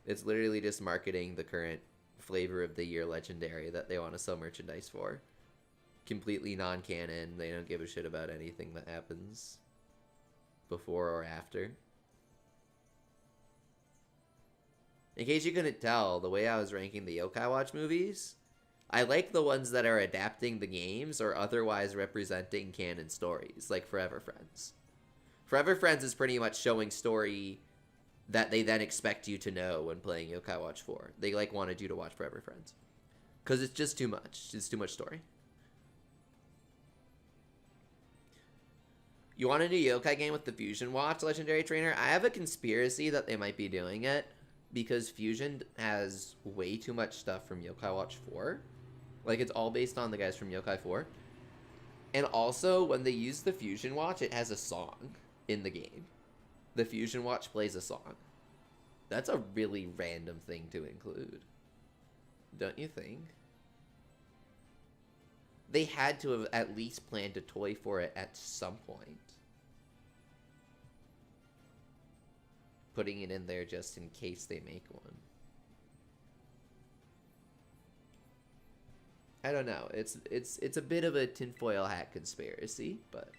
It's literally just marketing the current flavor of the year legendary that they want to sell merchandise for. Completely non-canon. They don't give a shit about anything that happens before or after. In case you couldn't tell, the way I was ranking the Yokai Watch movies, I like the ones that are adapting the games or otherwise representing canon stories, like Forever Friends. Forever Friends is pretty much showing story that they then expect you to know when playing Yokai Watch 4. They like wanted you to watch Forever Friends. Because it's just too much. It's too much story. You want a new Yokai game with the Fusion Watch, Legendary Trainer? I have a conspiracy that they might be doing it. Because Fusion has way too much stuff from Yokai Watch 4. Like, it's all based on the guys from Yokai 4. And also, when they use the Fusion Watch, it has a song in the game. The Fusion Watch plays a song. That's a really random thing to include. Don't you think? They had to have at least planned a toy for it at some point. Putting it in there just in case they make one. I don't know. It's a bit of a tinfoil hat conspiracy, but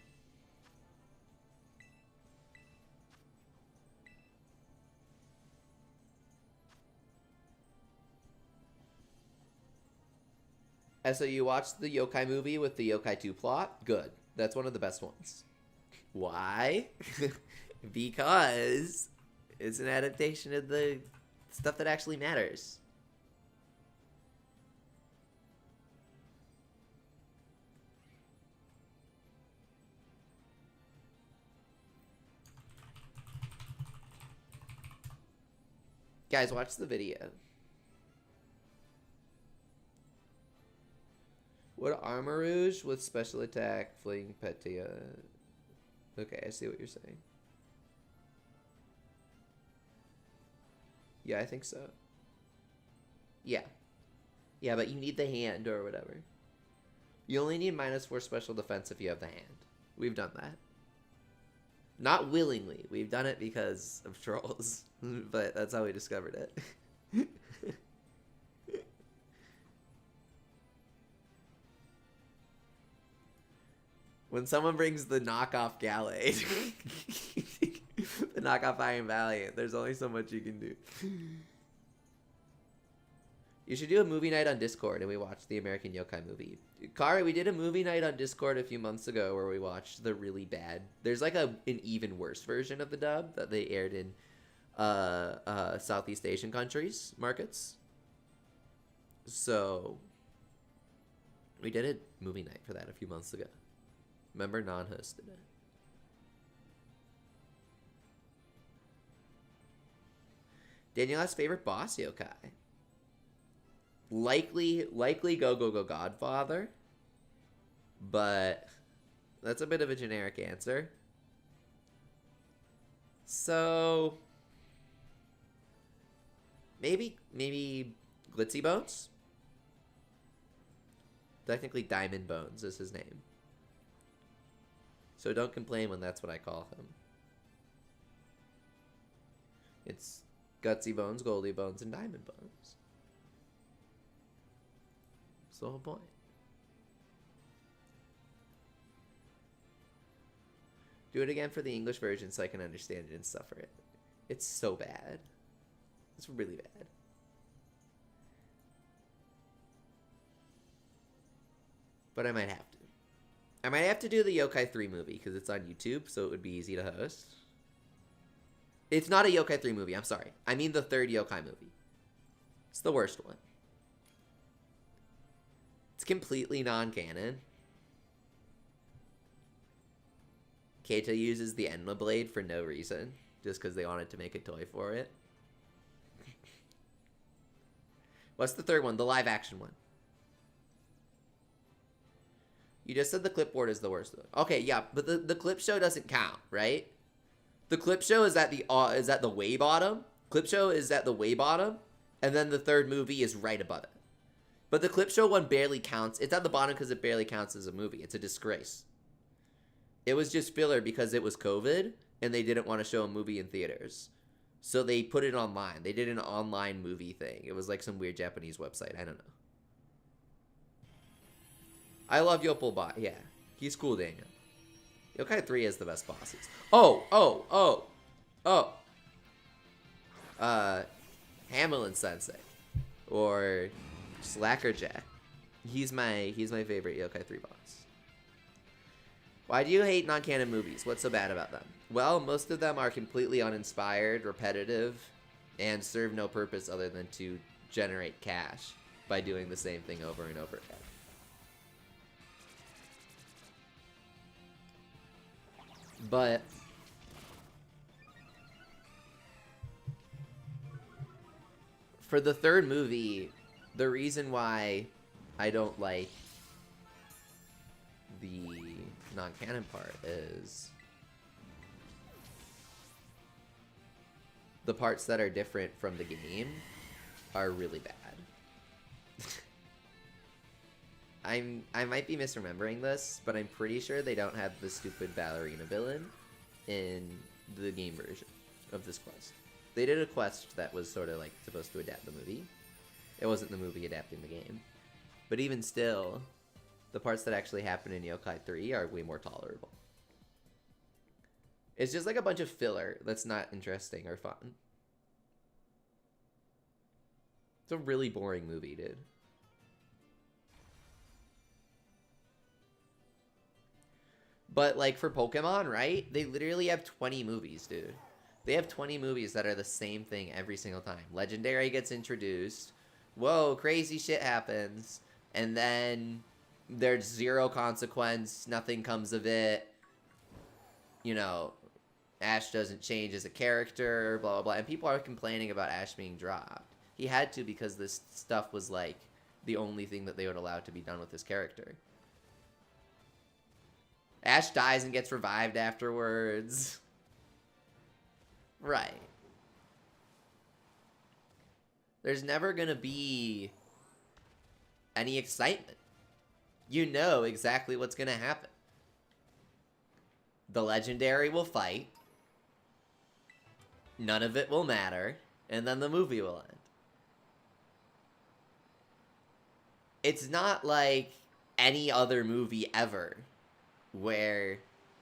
so you watched the Yokai movie with the Yokai 2 plot? Good. That's one of the best ones. Why? Because it's an adaptation of the stuff that actually matters. Guys, watch the video. What Armarouge with special attack, fling, Petia? Okay, I see what you're saying. Yeah, I think so. Yeah. Yeah, but you need the hand or whatever. You only need -4 special defense if you have the hand. We've done that. Not willingly. We've done it because of trolls. But that's how we discovered it. When someone brings the knockoff Galate, the knockoff Iron Valiant, there's only so much you can do. You should do a movie night on Discord and we watch the American Yokai movie. Kari, we did a movie night on Discord a few months ago where we watched the really bad. There's like an even worse version of the dub that they aired in Southeast Asian countries, markets. So we did a movie night for that a few months ago. Remember, non-hosted it. Daniela's favorite boss yokai. Likely go Godfather. But that's a bit of a generic answer. So maybe Glitzy Bones? Technically Diamond Bones is his name. So don't complain when that's what I call him. It's Gutsy Bones, Goldie Bones, and Diamond Bones. That's the whole point. Do it again for the English version so I can understand it and suffer it. It's so bad. It's really bad. But I might have to. I might have to do the Yokai 3 movie because it's on YouTube, so it would be easy to host. It's not a Yokai 3 movie, I'm sorry. I mean the third Yokai movie. It's the worst one. It's completely non-canon. Keita uses the Enma Blade for no reason, just because they wanted to make a toy for it. What's the third one? The live-action one. You just said the clipboard is the worst one. Okay, yeah, but the clip show doesn't count, right? The clip show is at the way bottom. Clip show is at the way bottom, and then the third movie is right above it. But the clip show one barely counts. It's at the bottom because it barely counts as a movie. It's a disgrace. It was just filler because it was COVID, and they didn't want to show a movie in theaters. So they put it online. They did an online movie thing. It was like some weird Japanese website. I don't know. I love Yopal Yeah, he's cool, Daniel. Yokai 3 has the best bosses. Hamilton Sensei. Or Slackerjack. He's my favorite Yokai 3 boss. Why do you hate non-canon movies? What's so bad about them? Well, most of them are completely uninspired, repetitive, and serve no purpose other than to generate cash by doing the same thing over and over again. But for the third movie, the reason why I don't like the non-canon part is the parts that are different from the game are really bad. I might be misremembering this, but I'm pretty sure they don't have the stupid ballerina villain in the game version of this quest. They did a quest that was sort of like supposed to adapt the movie. It wasn't the movie adapting the game. But even still, the parts that actually happen in Yokai 3 are way more tolerable. It's just like a bunch of filler that's not interesting or fun. It's a really boring movie, dude. But, like, for Pokemon, right? They literally have 20 movies, dude. They have 20 movies that are the same thing every single time. Legendary gets introduced. Whoa, crazy shit happens. And then there's zero consequence. Nothing comes of it. You know, Ash doesn't change as a character, blah, blah, blah. And people are complaining about Ash being dropped. He had to because this stuff was, like, the only thing that they would allow to be done with his character. Ash dies and gets revived afterwards. Right. There's never gonna be any excitement. You know exactly what's gonna happen. The legendary will fight. None of it will matter. And then the movie will end. It's not like any other movie ever where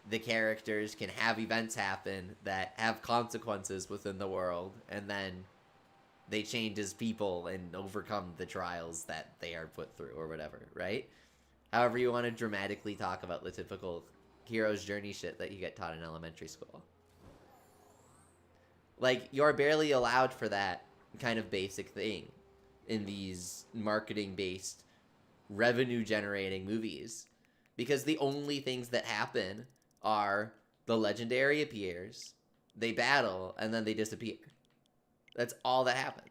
the characters can have events happen that have consequences within the world, and then they change as people and overcome the trials that they are put through or whatever, right? However you want to dramatically talk about the typical hero's journey shit that you get taught in elementary school. Like, you're barely allowed for that kind of basic thing in these marketing-based, revenue-generating movies. Because the only things that happen are the legendary appears, they battle, and then they disappear. That's all that happens.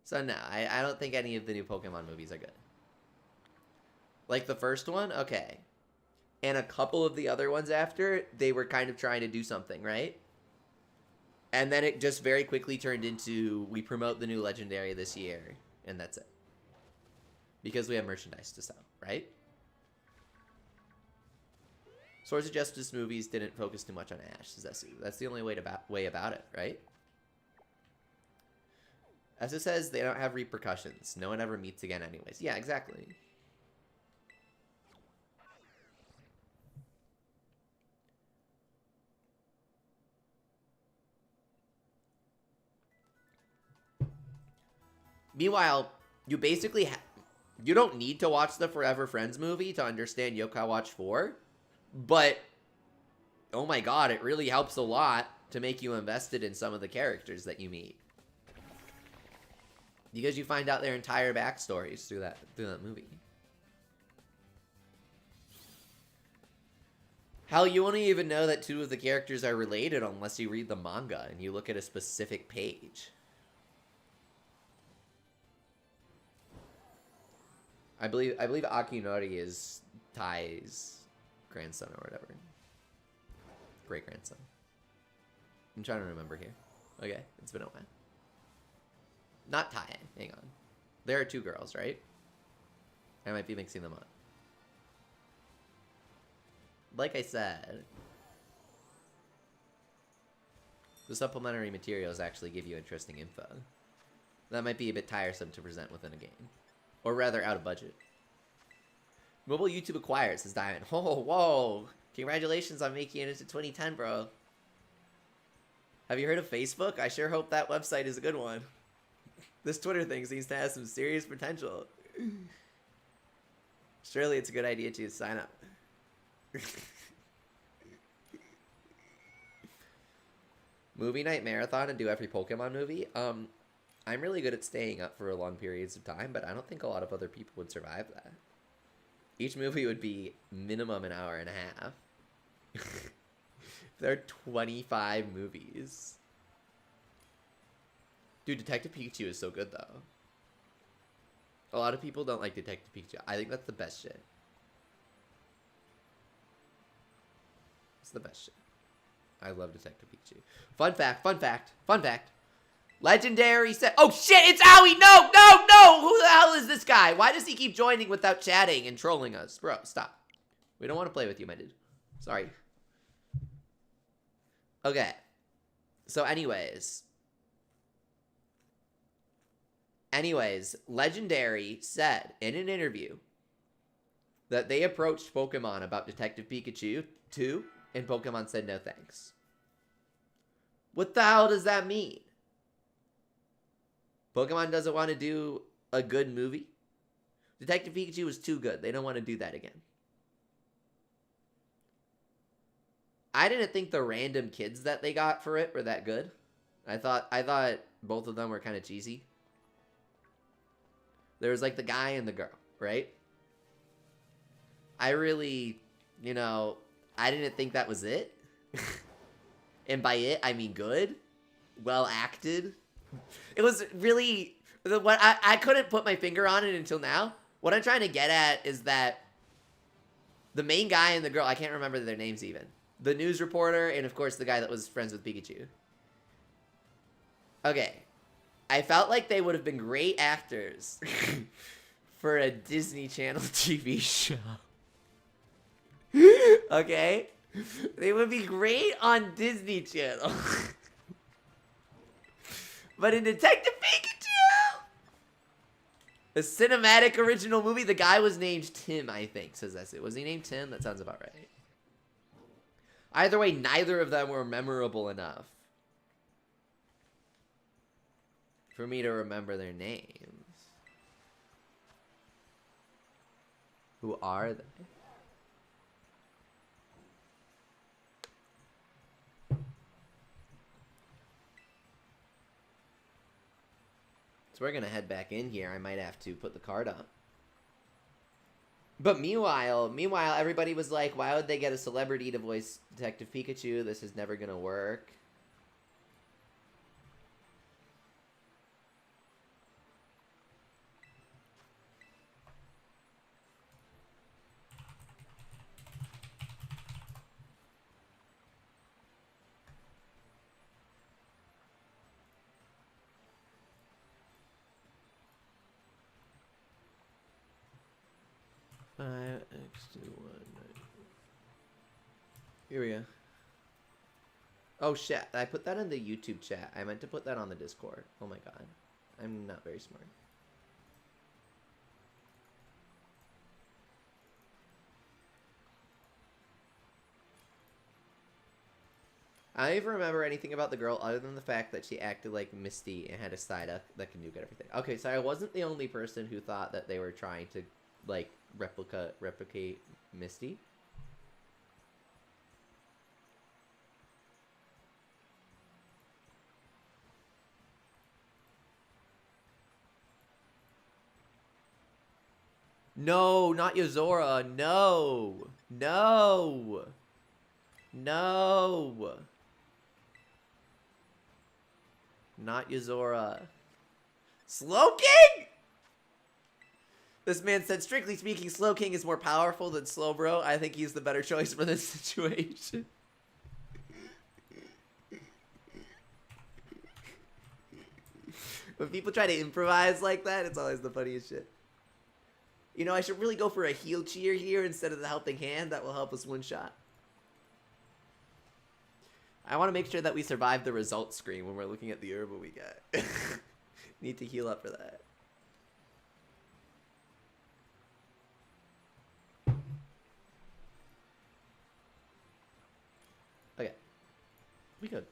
So no, I don't think any of the new Pokemon movies are good. Like the first one, okay. And a couple of the other ones after, they were kind of trying to do something, right? And then it just very quickly turned into, we promote the new legendary this year, and that's it. Because we have merchandise to sell, right? Swords of Justice movies didn't focus too much on Ash. That's the only way about it, right? As it says, they don't have repercussions. No one ever meets again anyways. Yeah, exactly. Meanwhile, you basically you don't need to watch the Forever Friends movie to understand Yokai Watch 4. But, oh my god, it really helps a lot to make you invested in some of the characters that you meet. Because you find out their entire backstories through that movie. Hell, you won't even know that two of the characters are related unless you read the manga and you look at a specific page. I believe Akinori is Tai's grandson or whatever. Great grandson. I'm trying to remember here. Okay, it's been a while. Not Tai. Hang on. There are two girls, right? I might be mixing them up. Like I said, the supplementary materials actually give you interesting info. That might be a bit tiresome to present within a game. Or rather, out of budget. Mobile YouTube acquired, says Diamond. Oh, whoa. Congratulations on making it into 2010, bro. Have you heard of Facebook? I sure hope that website is a good one. This Twitter thing seems to have some serious potential. Surely it's a good idea to sign up. movie night marathon and do every Pokemon movie. I'm really good at staying up for long periods of time, but I don't think a lot of other people would survive that. Each movie would be minimum an hour and a half. There are 25 movies. Dude, Detective Pikachu is so good, though. A lot of people don't like Detective Pikachu. I think that's the best shit. It's the best shit. I love Detective Pikachu. Fun fact, fun fact, fun fact. Legendary set. Oh shit, it's Owie! No, no, no! Who the hell is this guy? Why does he keep joining without chatting and trolling us? Bro, stop. We don't want to play with you, my dude. Sorry. Okay. So anyways. Legendary said in an interview that they approached Pokemon about Detective Pikachu 2, and Pokemon said no thanks. What the hell does that mean? Pokemon doesn't want to do a good movie? Detective Pikachu was too good. They don't want to do that again. I didn't think the random kids that they got for it were that good. I thought both of them were kind of cheesy. There was like the guy and the girl, right? I really, I didn't think that was it. And by it, I mean good. Well acted. It was really, what I couldn't put my finger on it until now. What I'm trying to get at is that the main guy and the girl, I can't remember their names even. The news reporter and, of course, the guy that was friends with Pikachu. Okay. I felt like they would have been great actors for a Disney Channel TV show. Okay? They would be great on Disney Channel. But in Detective Pikachu, a cinematic original movie, the guy was named Tim, I think, says that's it. Was he named Tim? That sounds about right. Either way, neither of them were memorable enough for me to remember their names. Who are they? So we're gonna head back in here. I might have to put the card up. But meanwhile, everybody was like, why would they get a celebrity to voice Detective Pikachu? This is never gonna work. Here we go. Oh shit, I put that in the YouTube chat. I meant to put that on the Discord. Oh my god. I'm not very smart. I don't even remember anything about the girl other than the fact that she acted like Misty and had a Psyduck that can do everything. Okay, so I wasn't the only person who thought that they were trying to, like, replicate Misty. No, not Yozora. No. No. No. Not Yozora. Slowking? This man said, strictly speaking, Slowking is more powerful than Slowbro. I think he's the better choice for this situation. When people try to improvise like that, it's always the funniest shit. You know, I should really go for a heal cheer here instead of the helping hand. That will help us one shot. I want to make sure that we survive the results screen when we're looking at the herbal we get. Need to heal up for that. Okay. We good.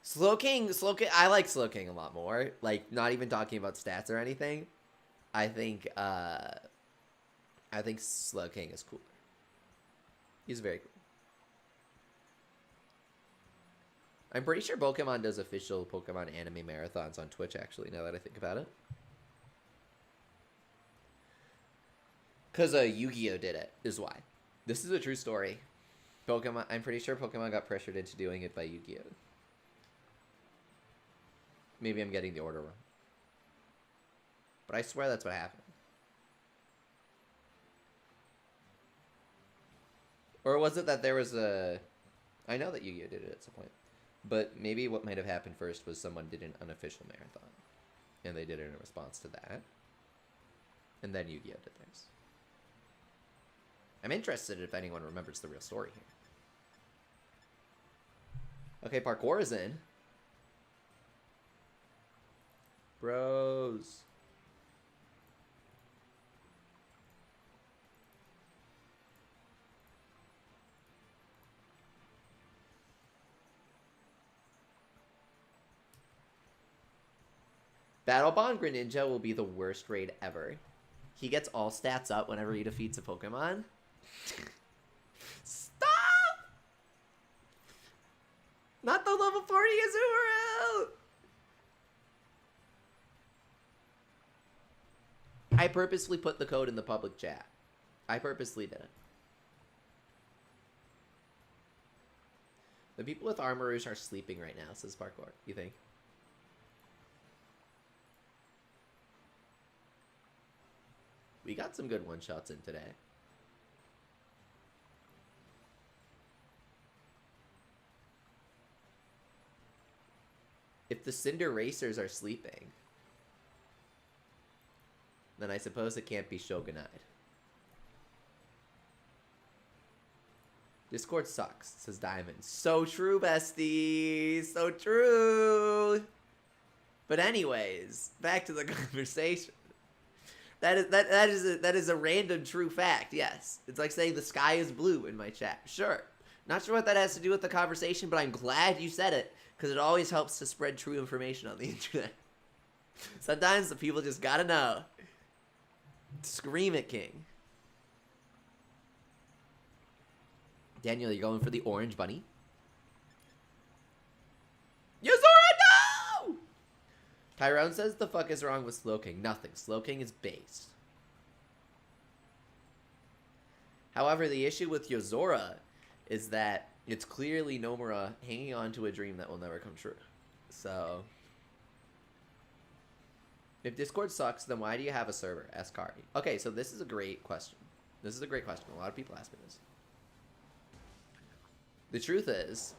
Slowking, I like Slowking a lot more. Like, not even talking about stats or anything. I think Slowking is cooler. He's very cool. I'm pretty sure Pokemon does official Pokemon anime marathons on Twitch, actually, now that I think about it. Because Yu-Gi-Oh! Did it, is why. This is a true story. Pokemon, I'm pretty sure Pokemon got pressured into doing it by Yu-Gi-Oh! Maybe I'm getting the order wrong. But I swear that's what happened. Or was it that there was a... I know that Yu-Gi-Oh! Did it at some point. But maybe what might have happened first was someone did an unofficial marathon. And they did it in response to that. And then Yu-Gi-Oh! Did theirs. I'm interested if anyone remembers the real story here. Okay, parkour is in. Bros. Battle Bond Greninja will be the worst raid ever. He gets all stats up whenever he defeats a Pokemon. Stop! Not the level 40 Azumarill! I purposely put the code in the public chat. I purposely did it. The people with Armarouge are sleeping right now, says Parkour. You think? We got some good one-shots in today. If the Cinderacers are sleeping, then I suppose it can't be Shogunite. Discord sucks, says Diamond. So true, bestie. So true. But anyways, back to the conversation. That is a random true fact, yes. It's like saying the sky is blue in my chat. Sure. Not sure what that has to do with the conversation, but I'm glad you said it, because it always helps to spread true information on the internet. Sometimes the people just gotta know. Scream it, King. Daniel, you're going for the orange bunny? Yuzura, no! Tyrone says the fuck is wrong with Slowking. Nothing. Slowking is based. However, the issue with Yozora is that it's clearly Nomura hanging on to a dream that will never come true. So, if Discord sucks, then why do you have a server? Ask Kari. Okay, so this is a great question. This is a great question. A lot of people ask me this. The truth is,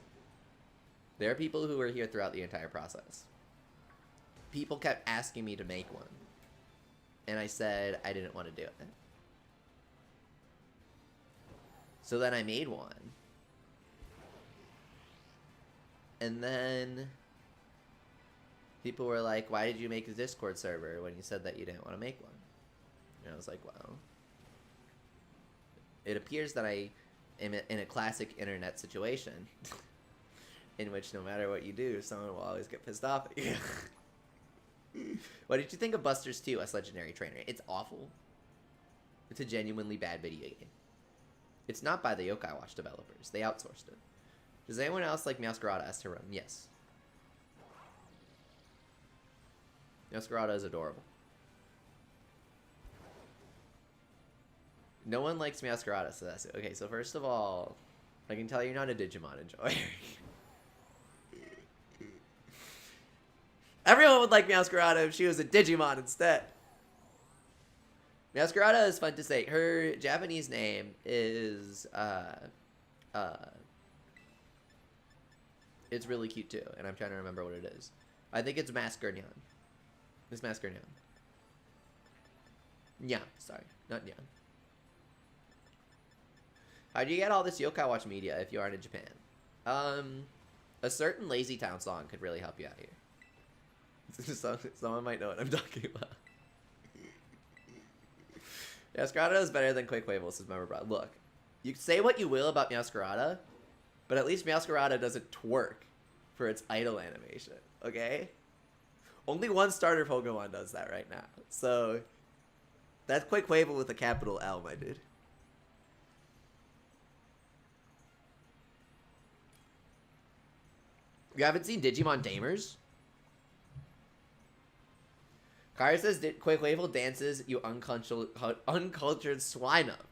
there are people who were here throughout the entire process. People kept asking me to make one. And I said I didn't want to do it. So then I made one. And then people were like, why did you make a Discord server when you said that you didn't want to make one? And I was like, well, it appears that I am in a classic internet situation in which no matter what you do, someone will always get pissed off at you. What did you think of Buster's 2 as Legendary Trainer? It's awful. It's a genuinely bad video game. It's not by the Yokai Watch developers. They outsourced it. Does anyone else like Meowscarada as to run? Yes. Meowscarada is adorable. No one likes Meowscarada, so that's it. Okay, so first of all, I can tell you're not a Digimon enjoyer. Everyone would like Meowscarada if she was a Digimon instead. Meowscarada is fun to say. Her Japanese name is, it's really cute too, and I'm trying to remember what it is. I think it's Mascarnyan. It's Mascarnyan. Nyan, sorry, not Nyan. How do you get all this Yokai Watch media if you aren't in Japan? A certain Lazy Town song could really help you out here. Someone might know what I'm talking about. Meowscarada is better than Quaquavel, says Memberbot. Look, you can say what you will about Meowscarada, but at least Meowscarada doesn't twerk for its idle animation, okay? Only one starter Pokemon does that right now. So, that's Quaquavel with a capital L, my dude. You haven't seen Digimon Tamers? Kari says Quaquavel dances, you uncultured swine up.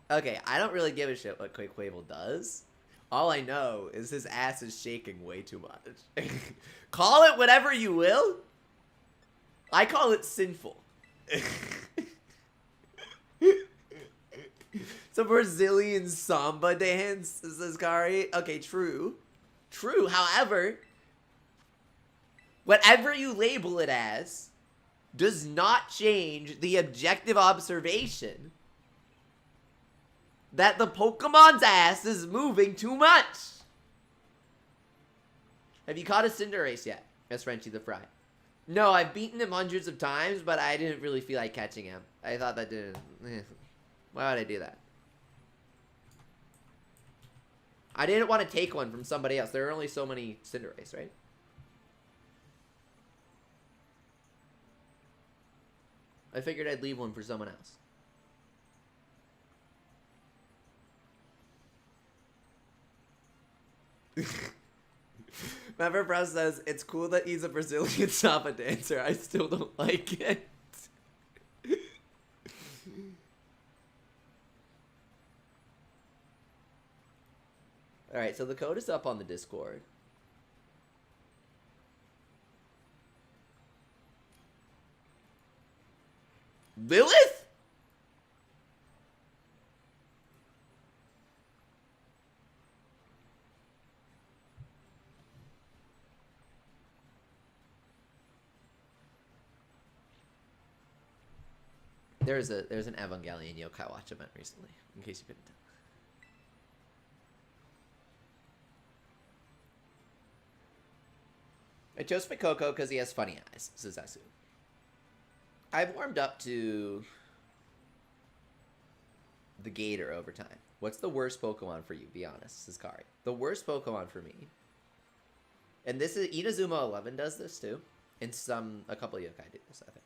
Okay, I don't really give a shit what Quaquavel does. All I know is his ass is shaking way too much. Call it whatever you will. I call it sinful. It's a Brazilian samba dance, says Kari. Okay, true. True, however, whatever you label it as does not change the objective observation that the Pokemon's ass is moving too much. Have you caught a Cinderace yet? That's Frenchie the Fry. No, I've beaten him hundreds of times, but I didn't really feel like catching him. I thought that didn't... Why would I do that? I didn't want to take one from somebody else. There are only so many Cinderace, right? I figured I'd leave one for someone else. Remember, Bro says, it's cool that he's a Brazilian samba dancer. I still don't like it. Alright, so the code is up on the Discord. Lilith? There's an Evangelion Yokai Watch event recently, in case you couldn't tell. I chose Makoko because he has funny eyes, says Asu. I've warmed up to the Gator over time. What's the worst Pokemon for you? Be honest, says Kari. The worst Pokemon for me, and this is Inazuma 11 does this too, and a couple of yokai do this, I think.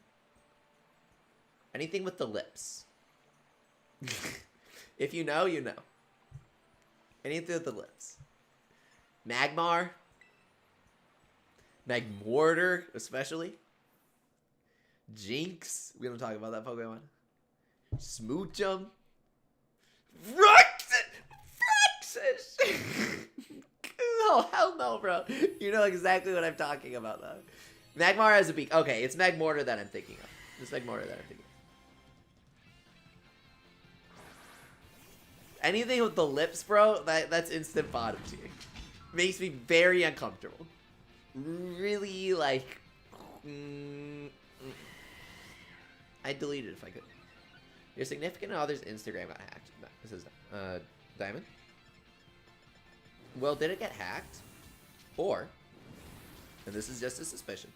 Anything with the lips. If you know, you know. Anything with the lips. Magmar. Magmortar, especially. Jinx. We don't talk about that Pokemon. Smoochum. Roxas! Oh, hell no, bro. You know exactly what I'm talking about, though. Magmar has a beak. Okay, it's Magmortar that I'm thinking of. It's Magmortar that I'm thinking of. Anything with the lips, bro, that's instant bottom tier. Makes me very uncomfortable. Really, like... I'd delete it if I could. Your significant other's Instagram got hacked. No, this is Diamond. Well, did it get hacked? Or, and this is just a suspicion,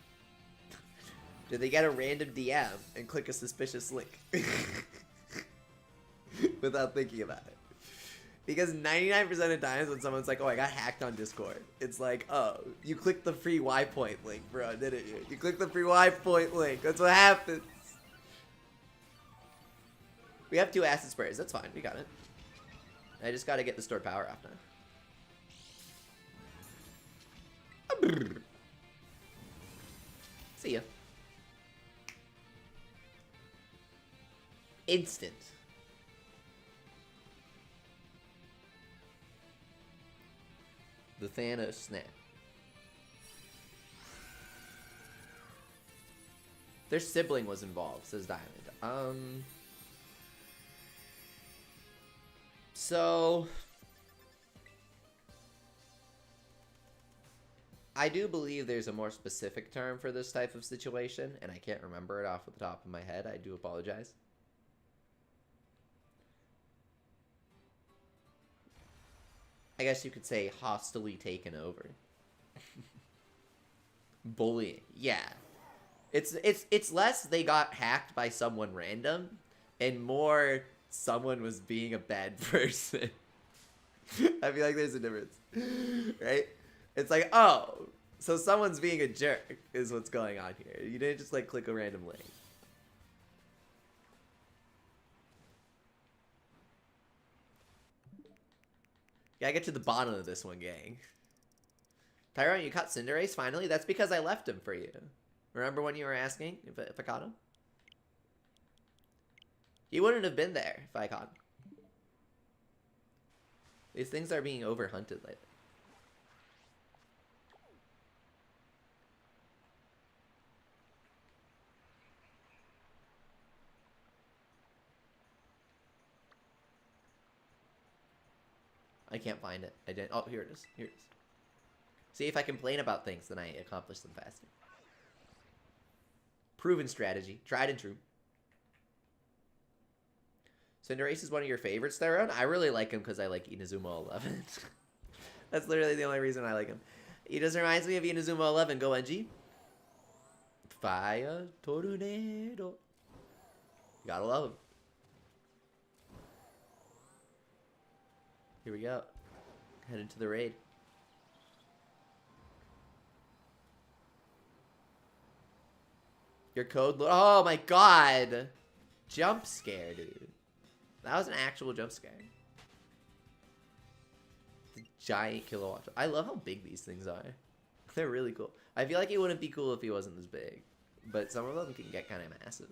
did they get a random DM and click a suspicious link? Without thinking about it. Because 99% of times when someone's like, oh, I got hacked on Discord, it's like, oh, you clicked the free Y point link, bro, didn't you? You clicked the free Y point link. That's what happens. We have 2 acid sprays. That's fine. We got it. I just got to get the stored power off now. See ya. Instant. The Thanos snap. Their sibling was involved, says Diamond. So I do believe there's a more specific term for this type of situation, and I can't remember it off the top of my head. I do apologize. I guess you could say hostily taken over. Bullying. Yeah. It's less they got hacked by someone random and more someone was being a bad person. I feel like there's a difference. Right? It's like, oh, so someone's being a jerk is what's going on here. You didn't just like click a random link. Gotta get to the bottom of this one, gang. Tyrone, you caught Cinderace finally? That's because I left him for you. Remember when you were asking if I caught him? He wouldn't have been there if I caught him. These things are being overhunted lately. I can't find it. I didn't. Oh, here it is. Here it is. See, if I complain about things, then I accomplish them faster. Proven strategy. Tried and true. Cinderace is one of your favorites, Theron? I really like him because I like Inazuma 11. That's literally the only reason I like him. He just reminds me of Inazuma 11. Go, NG. Fire Tornado. You gotta love him. Here we go. Head into the raid. Your code. Oh my god. Jump scare, dude. That was an actual jump scare. The giant kilowatt. I love how big these things are. They're really cool. I feel like it wouldn't be cool if he wasn't this big. But some of them can get kind of massive.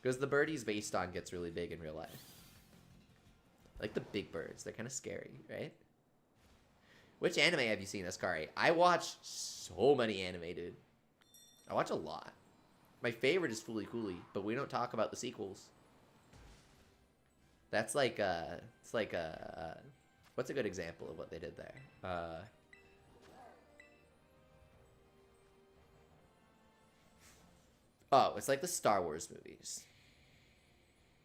Because the bird he's based on gets really big in real life. Like the big birds. They're kind of scary, right? Which anime have you seen, Ascari? I watch so many anime, dude. I watch a lot. My favorite is Fooly Cooly, but we don't talk about the sequels. That's like, it's like, what's a good example of what they did there? Oh, it's like the Star Wars movies.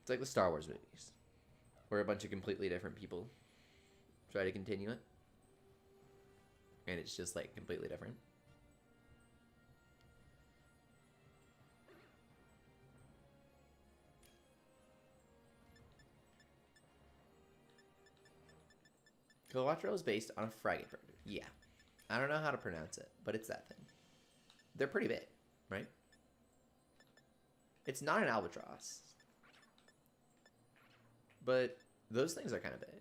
It's like the Star Wars movies. Where a bunch of completely different people try to continue it. And it's just like completely different. Kilowattra is based on a fragate bird. Yeah. I don't know how to pronounce it, but it's that thing. They're pretty big, right? It's not an albatross. But those things are kind of big.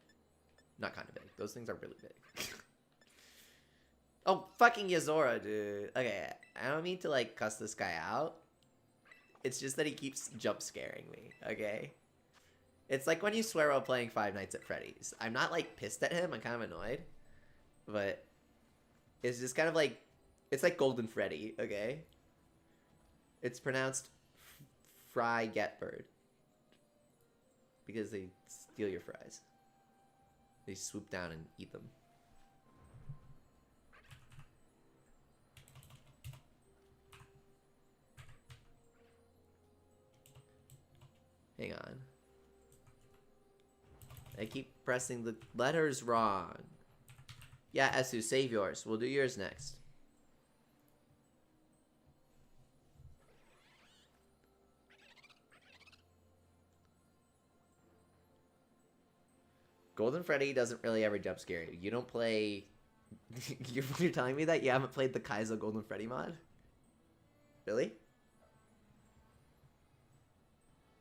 Not kind of big. Those things are really big. Oh, fucking Yazora, dude. Okay, I don't mean to, like, cuss this guy out. It's just that he keeps jump scaring me, okay? It's like when you swear while playing Five Nights at Freddy's. I'm not, like, pissed at him. I'm kind of annoyed. But it's just kind of like... It's like Golden Freddy, okay? It's pronounced Fry Get Bird. Because they steal your fries. They swoop down and eat them. Hang on. I keep pressing the letters wrong. Yeah, Esu, save yours. We'll do yours next. Golden Freddy doesn't really ever jump scare you. You don't play... You're telling me that you haven't played the Kaizo Golden Freddy mod? Really?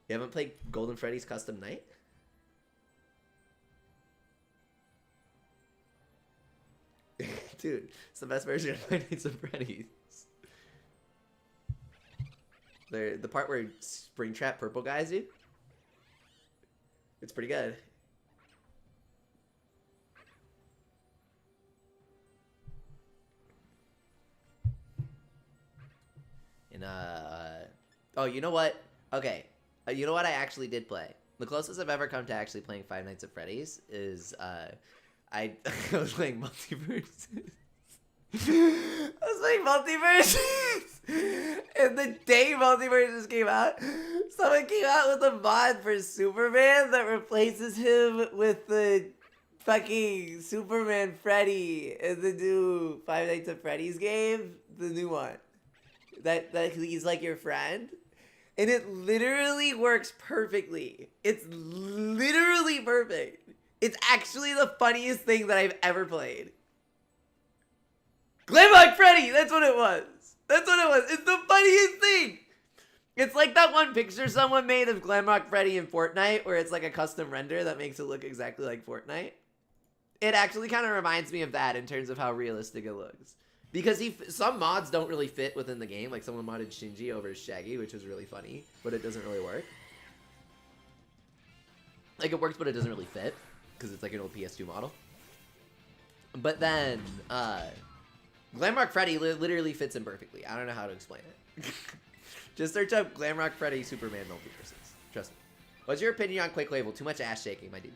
You haven't played Golden Freddy's Custom Night? Dude, it's the best version of Five Nights at Freddy's. The part where Springtrap purple guys, dude. It's pretty good. And, oh, you know what? Okay. You know what I actually did play? The closest I've ever come to actually playing Five Nights at Freddy's is, I was playing Multiverses. I was playing Multiverses! And the day Multiverses came out, someone came out with a mod for Superman that replaces him with the fucking Superman Freddy in the new Five Nights at Freddy's game. The new one. That he's like your friend. And it literally works perfectly. It's literally perfect. It's actually the funniest thing that I've ever played. Glamrock Freddy! That's what it was. That's what it was. It's the funniest thing. It's like that one picture someone made of Glamrock Freddy in Fortnite where it's like a custom render that makes it look exactly like Fortnite. It actually kind of reminds me of that in terms of how realistic it looks. Because some mods don't really fit within the game. Like someone modded Shinji over Shaggy, which was really funny, but it doesn't really work. Like it works, but it doesn't really fit because it's like an old PS2 model. But then, Glamrock Freddy literally fits in perfectly. I don't know how to explain it. Just search up Glamrock Freddy Superman Multiverses. Trust me. What's your opinion on Quake Label? Too much ass shaking, my dude.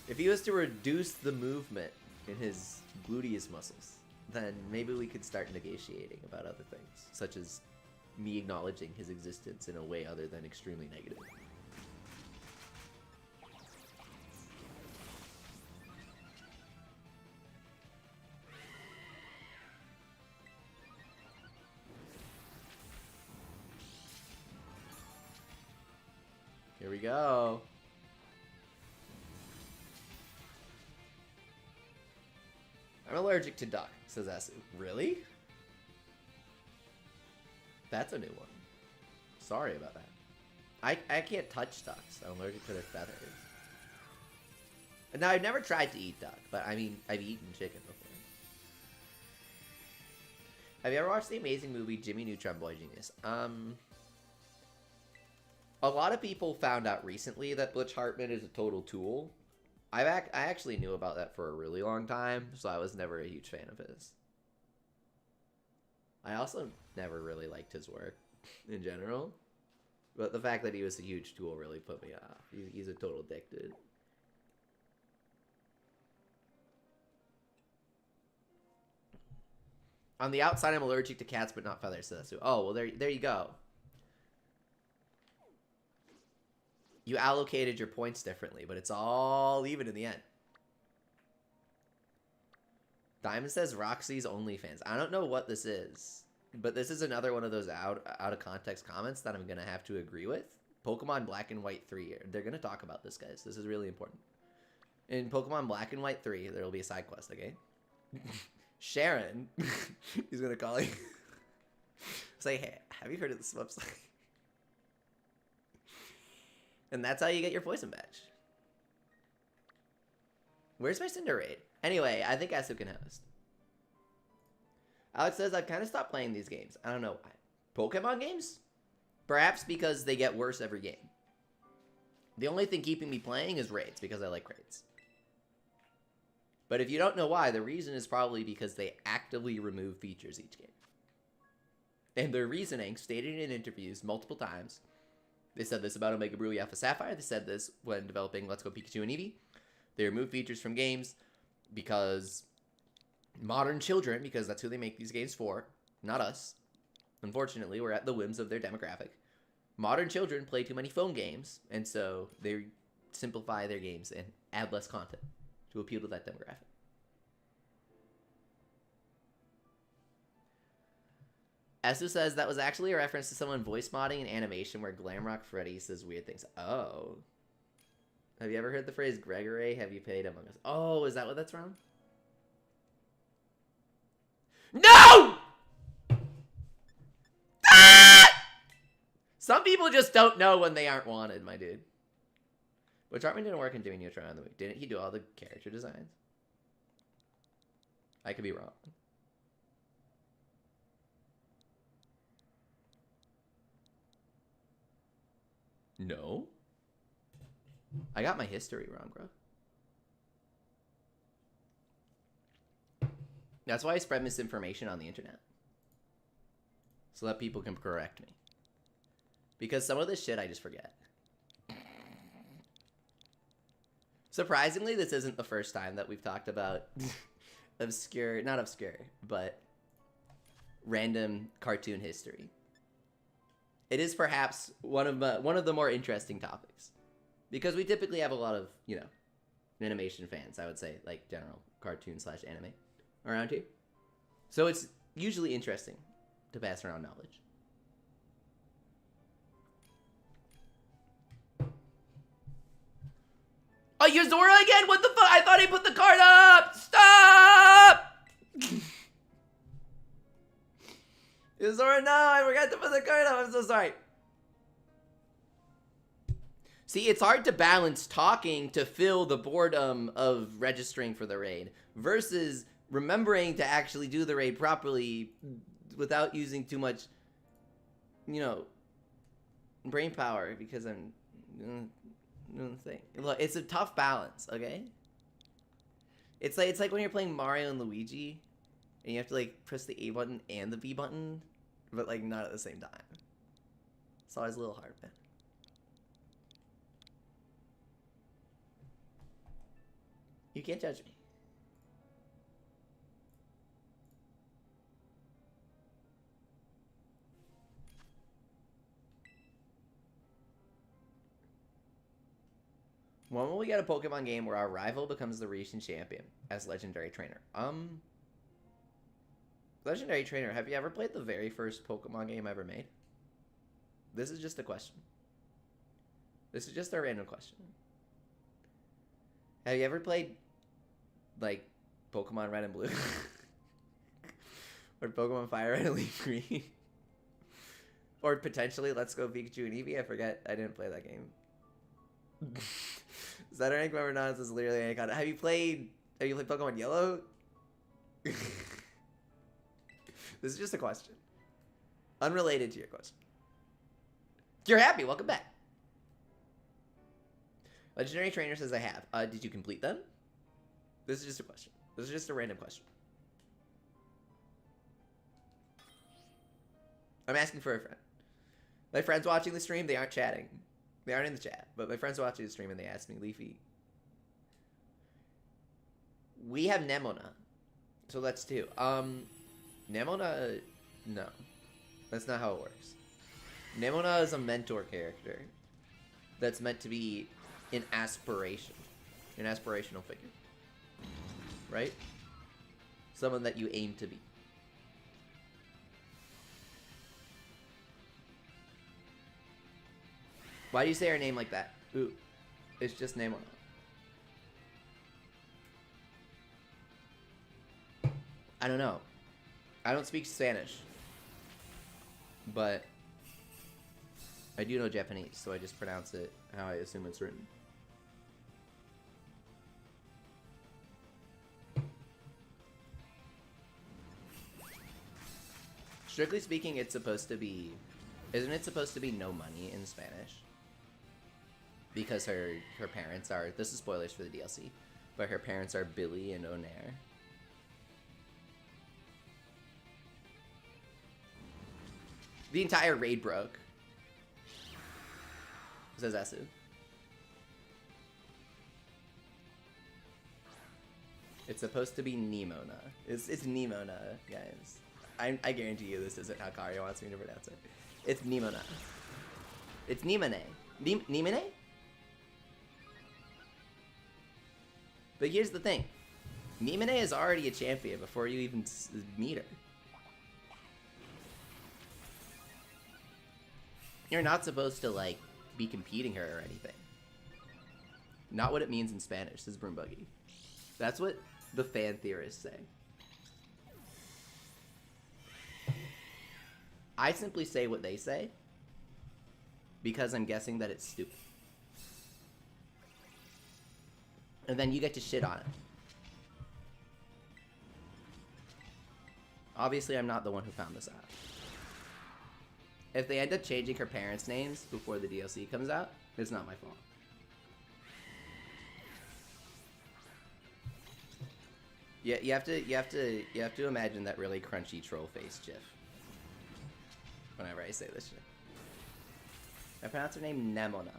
If he was to reduce the movement in his gluteus muscles, then maybe we could start negotiating about other things, such as me acknowledging his existence in a way other than extremely negative. Here we go. I'm allergic to duck, says Asu. Really? That's a new one. Sorry about that. I can't touch ducks. I'm allergic to their feathers. Now, I've never tried to eat duck, but I mean, I've eaten chicken before. Have you ever watched the amazing movie Jimmy Neutron Boy Genius? A lot of people found out recently that Butch Hartman is a total tool. I actually knew about that for a really long time, so I was never a huge fan of his. I also never really liked his work in general, but the fact that he was a huge tool really put me off. He's a total dick, dude. On the outside, I'm allergic to cats, but not feathers. So oh, well, there you go. You allocated your points differently, but it's all even in the end. Diamond says Roxy's OnlyFans. I don't know what this is, but this is another one of those out of context comments that I'm going to have to agree with. Pokemon Black and White 3. They're going to talk about this, guys. This is really important. In Pokemon Black and White 3, there will be a side quest, okay? Sharon, he's going to call you. Say, hey, have you heard of this website? And that's how you get your poison badge. Where's my Cinderace? Anyway, I think Asu can host. Alex says, I've kind of stopped playing these games. I don't know why. Pokemon games? Perhaps because they get worse every game. The only thing keeping me playing is raids, because I like raids. But if you don't know why, the reason is probably because they actively remove features each game. And their reasoning, stated in interviews multiple times, they said this about Omega Brew Alpha Sapphire. They said this when developing Let's Go Pikachu and Eevee. They remove features from games because modern children, because that's who they make these games for, not us. Unfortunately, we're at the whims of their demographic. Modern children play too many phone games, and so they simplify their games and add less content to appeal to that demographic. Esu says that was actually a reference to someone voice modding an animation where Glamrock Freddy says weird things. Oh. Have you ever heard the phrase Gregory? Have you played Among Us? Oh, is that what that's from? No! Ah! Some people just don't know when they aren't wanted, my dude. Which Hartman didn't work in Jimmy Neutron on the week. Didn't he do all the character designs? I could be wrong. No. I got my history wrong, bro. That's why I spread misinformation on the internet. So that people can correct me. Because some of this shit I just forget. Surprisingly, this isn't the first time that we've talked about obscure, not obscure, but random cartoon history. It is perhaps one of the more interesting topics, because we typically have a lot of, you know, animation fans, I would say, like general cartoon/anime around here. So it's usually interesting to pass around knowledge. Oh, Yuzora again? What the fuck? I thought he put the card up! Stop! Yuzora, no, I forgot to put the card up. I'm so sorry. See, it's hard to balance talking to fill the boredom of registering for the raid versus remembering to actually do the raid properly without using too much, you know, brain power because I'm doing the thing. Look, it's a tough balance, okay? It's like when you're playing Mario and Luigi and you have to like press the A button and the B button, but like not at the same time. It's always a little hard, man. You can't judge me. When will we get a Pokemon game where our rival becomes the recent champion as legendary trainer? Legendary trainer, have you ever played the very first Pokemon game ever made? This is just a question. This is just a random question. Have you ever played, like, Pokemon Red and Blue? Or Pokemon Fire Red and Leaf Green? Or potentially Let's Go Pikachu and Eevee? I forget. I didn't play that game. Is that rank member not? This is literally any kind of... Have you played Pokemon Yellow? This is just a question. Unrelated to your question. You're happy. Welcome back. Legendary Trainer says I have. Did you complete them? This is just a question. This is just a random question. I'm asking for a friend. My friends watching the stream, they aren't chatting. They aren't in the chat, but my friends watching the stream and they asked me, Leafy. We have Nemona. So that's two. Nemona, no. That's not how it works. Nemona is a mentor character that's meant to be an aspiration. An aspirational figure. Right? Someone that you aim to be. Why do you say her name like that? Ooh. It's just Nemona. I don't know. I don't speak Spanish. But I do know Japanese, so I just pronounce it how I assume it's written. Strictly speaking, it's supposed to be... Isn't it supposed to be no money in Spanish? Because her parents are... This is spoilers for the DLC. But her parents are Billy and Onair. The entire raid broke. Says Asu. It's supposed to be Nemona. It's Nemona, guys. I guarantee you this isn't how Karia wants me to pronounce it. It's Nemona. It's Nemone. Nemone? But here's the thing. Nemone is already a champion before you even meet her. You're not supposed to, like, be competing her or anything. Not what it means in Spanish, says Broombuggy. That's what the fan theorists say. I simply say what they say because I'm guessing that it's stupid. And then you get to shit on it. Obviously, I'm not the one who found this out. If they end up changing her parents' names before the DLC comes out, it's not my fault. Yeah, you have to imagine that really crunchy troll face gif. Whenever I say this shit. I pronounce her name Nemona.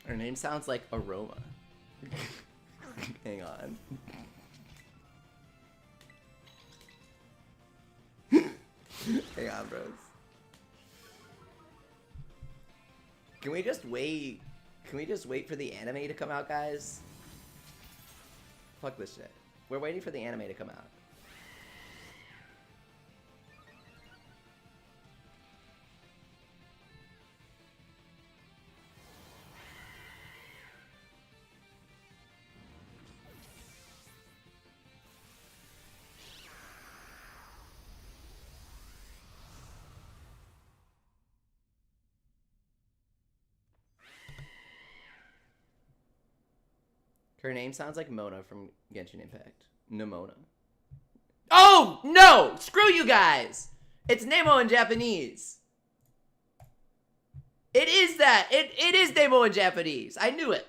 Her name sounds like aroma. Hang on. Hang on, bros. Can we just wait? Can we just wait for the anime to come out, guys? Fuck this shit. We're waiting for the anime to come out. Her name sounds like Mona from Genshin Impact. Nemona. Oh, no! Screw you guys! It's Nemo in Japanese. It is that. It is Nemo in Japanese. I knew it.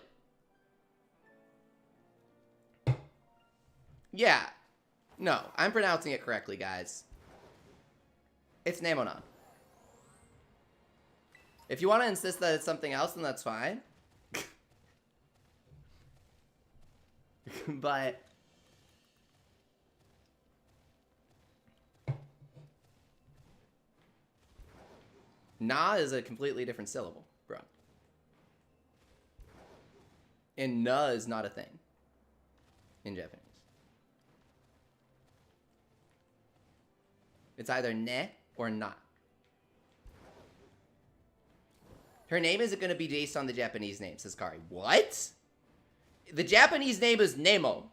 Yeah. No, I'm pronouncing it correctly, guys. It's Nemona. If you want to insist that it's something else, then that's fine. But... Na is a completely different syllable, bro. And na is not a thing in Japanese. It's either ne or na. Her name isn't going to be based on the Japanese name, says Kari. What? The Japanese name is Nemo.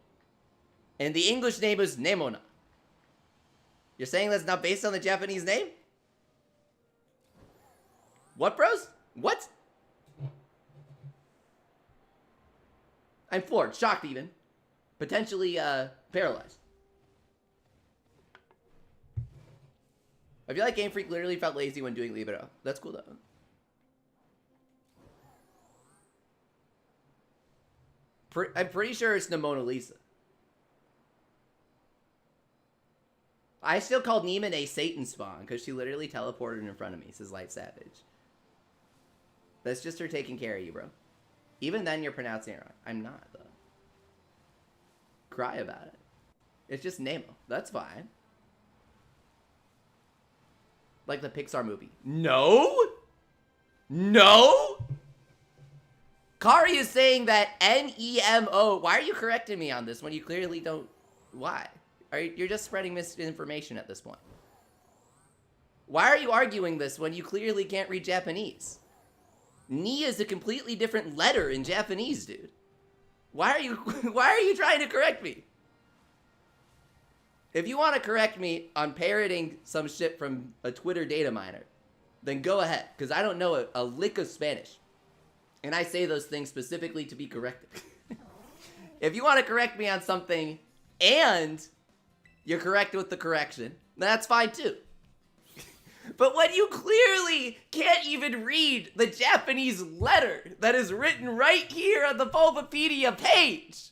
And the English name is Nemona. You're saying that's not based on the Japanese name? What, bros? What? I'm floored, shocked even. Potentially, paralyzed. I feel like Game Freak literally felt lazy when doing Libero. That's cool, though. I'm pretty sure it's Nemona Lisa. I still called Neiman a Satan spawn, because she literally teleported in front of me, says Light Savage. That's just her taking care of you, bro. Even then, you're pronouncing it wrong. I'm not, though. Cry about it. It's just Nemo. That's fine. Like the Pixar movie. No? No? Kari is saying that N-E-M-O. Why are you correcting me on this when you clearly don't? Why? You're just spreading misinformation at this point. Why are you arguing this when you clearly can't read Japanese? Ni is a completely different letter in Japanese, dude. Why are you trying to correct me? If you want to correct me on parroting some shit from a Twitter data miner, then go ahead, because I don't know a lick of Spanish. And I say those things specifically to be corrected. If you want to correct me on something and you're correct with the correction, that's fine too. But when you clearly can't even read the Japanese letter that is written right here on the Bulbapedia page,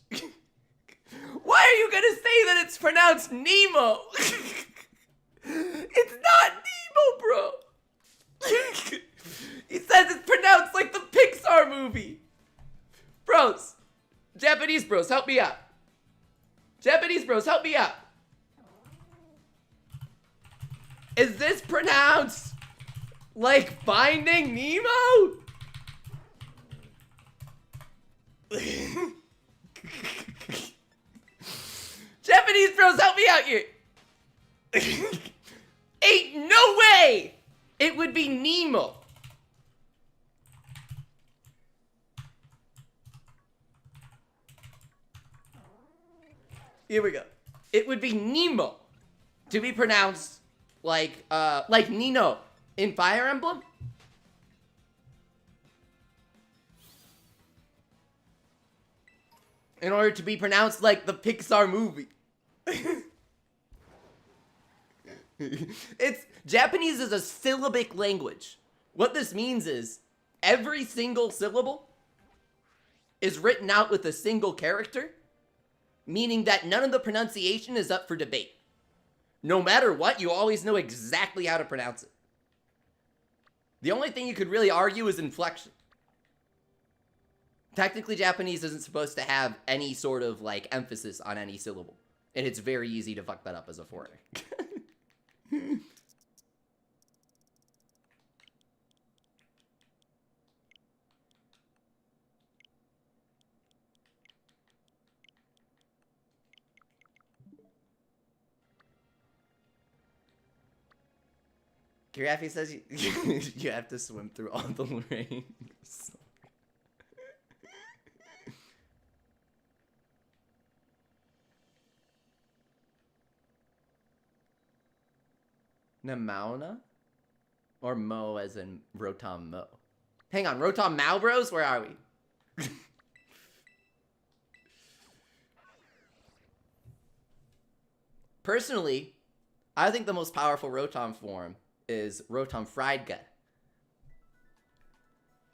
why are you gonna say that it's pronounced Nemo? It's not Nemo, bro. He says it's pronounced like the Pixar movie. Bros, Japanese bros, help me out. Japanese bros, help me out. Is this pronounced like Finding Nemo? Japanese bros, help me out here. Ain't no way it would be Nemo. Here we go. It would be Nemo to be pronounced like Nino in Fire Emblem. In order to be pronounced like the Pixar movie. Japanese is a syllabic language. What this means is every single syllable is written out with a single character, meaning that none of the pronunciation is up for debate. No matter what, you always know exactly how to pronounce it. The only thing you could really argue is inflection. Technically, Japanese isn't supposed to have any sort of, like, emphasis on any syllable. And it's very easy to fuck that up as a foreigner. Giraffe says you have to swim through all the rings. Nemona? Or Mo as in Rotom Mo? Hang on, Rotom Malbros? Where are we? Personally, I think the most powerful Rotom form is Rotom Friedga.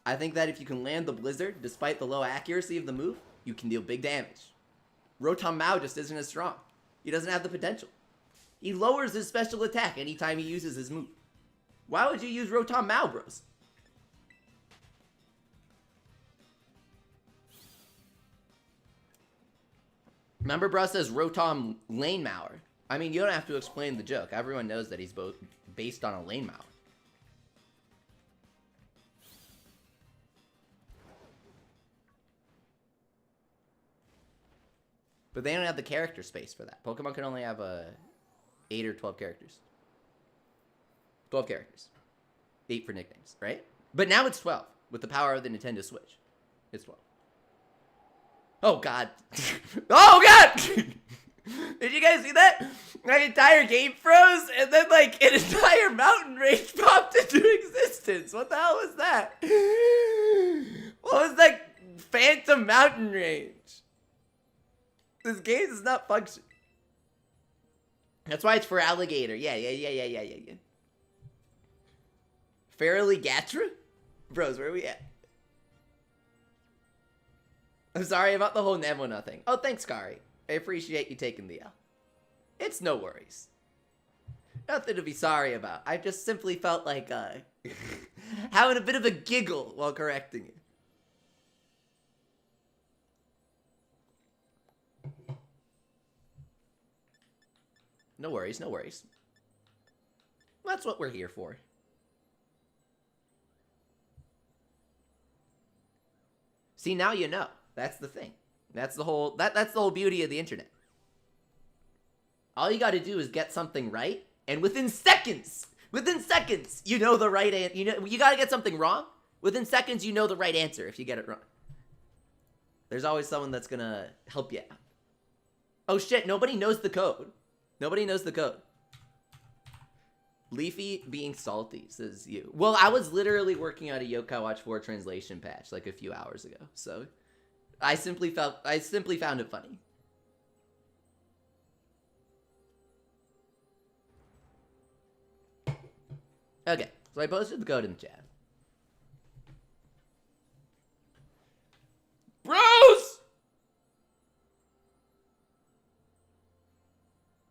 I think that if you can land the Blizzard, despite the low accuracy of the move, you can deal big damage. Rotom Mao just isn't as strong. He doesn't have the potential. He lowers his special attack anytime he uses his move. Why would you use Rotom Mao, bros? Remember, bro says Rotom Lane Mower. I mean, you don't have to explain the joke. Everyone knows that he's both based on a Lane Mower. But they don't have the character space for that. Pokemon can only have 8 or 12 characters. 12 characters. 8 for nicknames, right? But now it's 12 with the power of the Nintendo Switch. It's 12. Oh, God. Oh, God! Did you guys see that? My entire game froze, and then, like, an entire mountain range popped into existence. What the hell was that? What was that phantom mountain range? This game does not function. That's why it's for alligator. Yeah. Fairly Gatra? Bros, where are we at? I'm sorry about the whole Nemona thing. Oh, thanks, Kari. I appreciate you taking the L. It's no worries. Nothing to be sorry about. I just simply felt like having a bit of a giggle while correcting you. No worries, no worries. That's what we're here for. See, now you know. That's the thing. That's the whole that's the whole beauty of the internet. All you got to do is get something right, and within seconds, you know the right answer. You got to get something wrong. Within seconds, you know the right answer if you get it wrong. There's always someone that's gonna help you out. Oh shit! Nobody knows the code. Nobody knows the code. Leafy being salty, says you. Well, I was literally working on a Yokai Watch 4 translation patch like a few hours ago, so I simply found it funny. Okay, so I posted the code in the chat. Bros!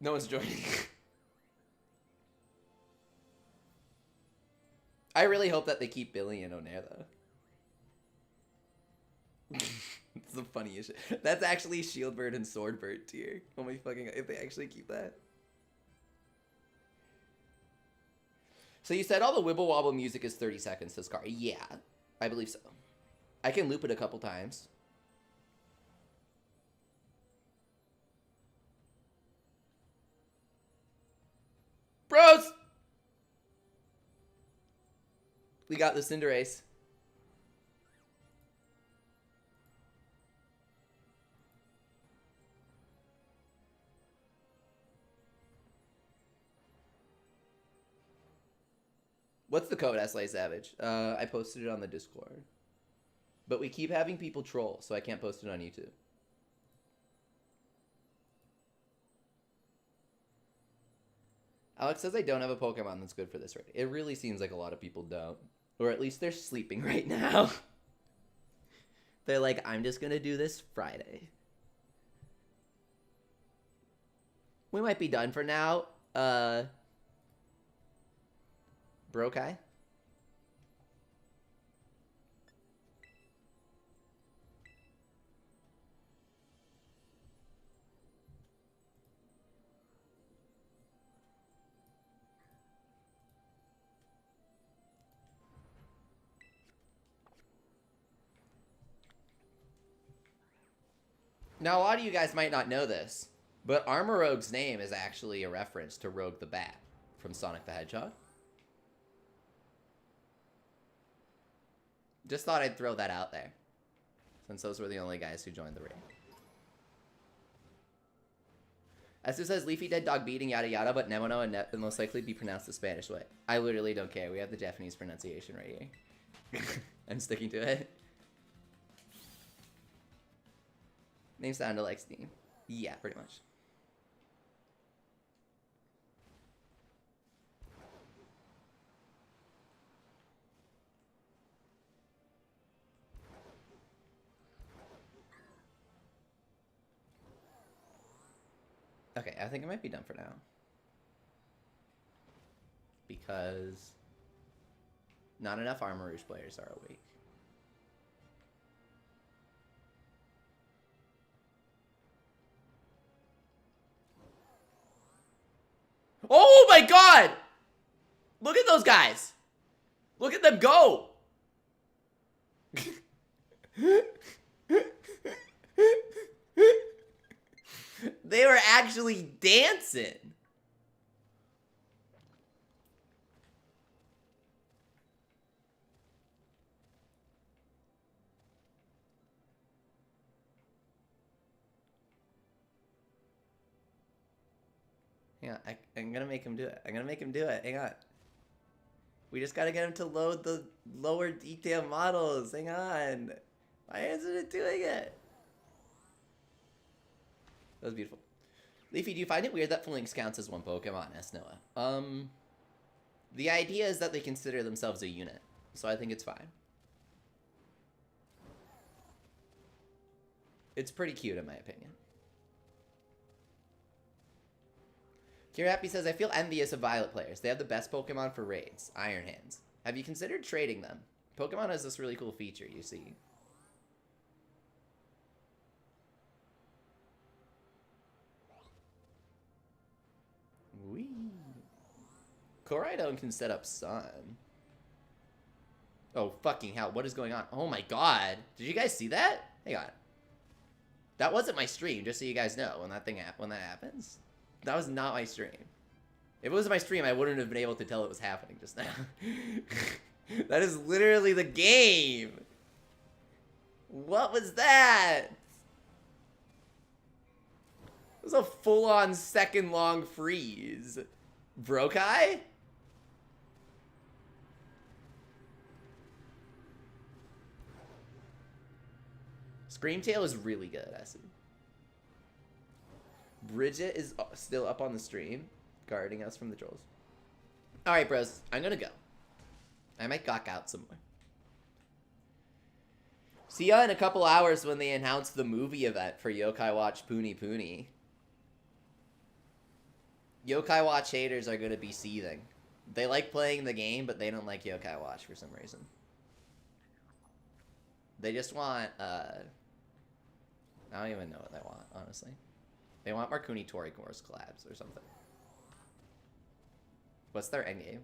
No one's joining. I really hope that they keep Billy and Onair, though. It's the funniest shit. That's actually Shieldbird and Swordbird tier. Oh my fucking god, if they actually keep that. So you said all the Wibble Wobble music is 30 seconds, says Car. Yeah, I believe so. I can loop it a couple times. Bros! We got the Cinderace. What's the code, Slay Savage? I posted it on the Discord. But we keep having people troll, so I can't post it on YouTube. Alex says I don't have a Pokemon that's good for this rating. It really seems like a lot of people don't. Or at least they're sleeping right now. They're like, I'm just gonna do this Friday. We might be done for now. Brokai? Now, a lot of you guys might not know this, but Armarouge's name is actually a reference to Rogue the Bat from Sonic the Hedgehog. Just thought I'd throw that out there, since those were the only guys who joined the raid. Esther says, Leafy dead dog beating yada yada, but Nemona will most likely be pronounced the Spanish way. I literally don't care. We have the Japanese pronunciation right here. I'm sticking to it. Name sounded like Steam. Yeah, pretty much. Okay, I think it might be done for now. Because not enough Armarouge players are awake. Oh my god! Look at those guys! Look at them go! They were actually dancing. Hang on, I'm gonna make him do it. I'm gonna make him do it. Hang on. We just gotta get him to load the lower detail models. Hang on. Why isn't it doing it? That was beautiful. Leafy, do you find it weird that Flinks counts as one Pokemon? Asked Noah. The idea is that they consider themselves a unit, so I think it's fine. It's pretty cute in my opinion. Kira Happy says, I feel envious of Violet players. They have the best Pokemon for raids. Iron Hands. Have you considered trading them? Pokemon has this really cool feature, you see. Whee. Koraidon can set up Sun. Oh, fucking hell. What is going on? Oh my god. Did you guys see that? Hang on. That wasn't my stream, just so you guys know when that happens. That was not my stream. If it was my stream, I wouldn't have been able to tell it was happening just now. That is literally the game. What was that? It was a full-on second-long freeze. Brokai? Screamtail is really good, I see. Bridget is still up on the stream, guarding us from the trolls. Alright, bros. I'm gonna go. I might gawk out somewhere. See ya in a couple hours when they announce the movie event for Yokai Watch Puni Puni. Yokai Watch haters are gonna be seething. They like playing the game, but they don't like Yokai Watch for some reason. They just want, I don't even know what they want, honestly. They want Marcuni Torikore's collabs or something. What's their endgame?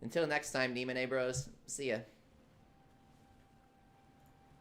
Until next time, Nemona bros. See ya.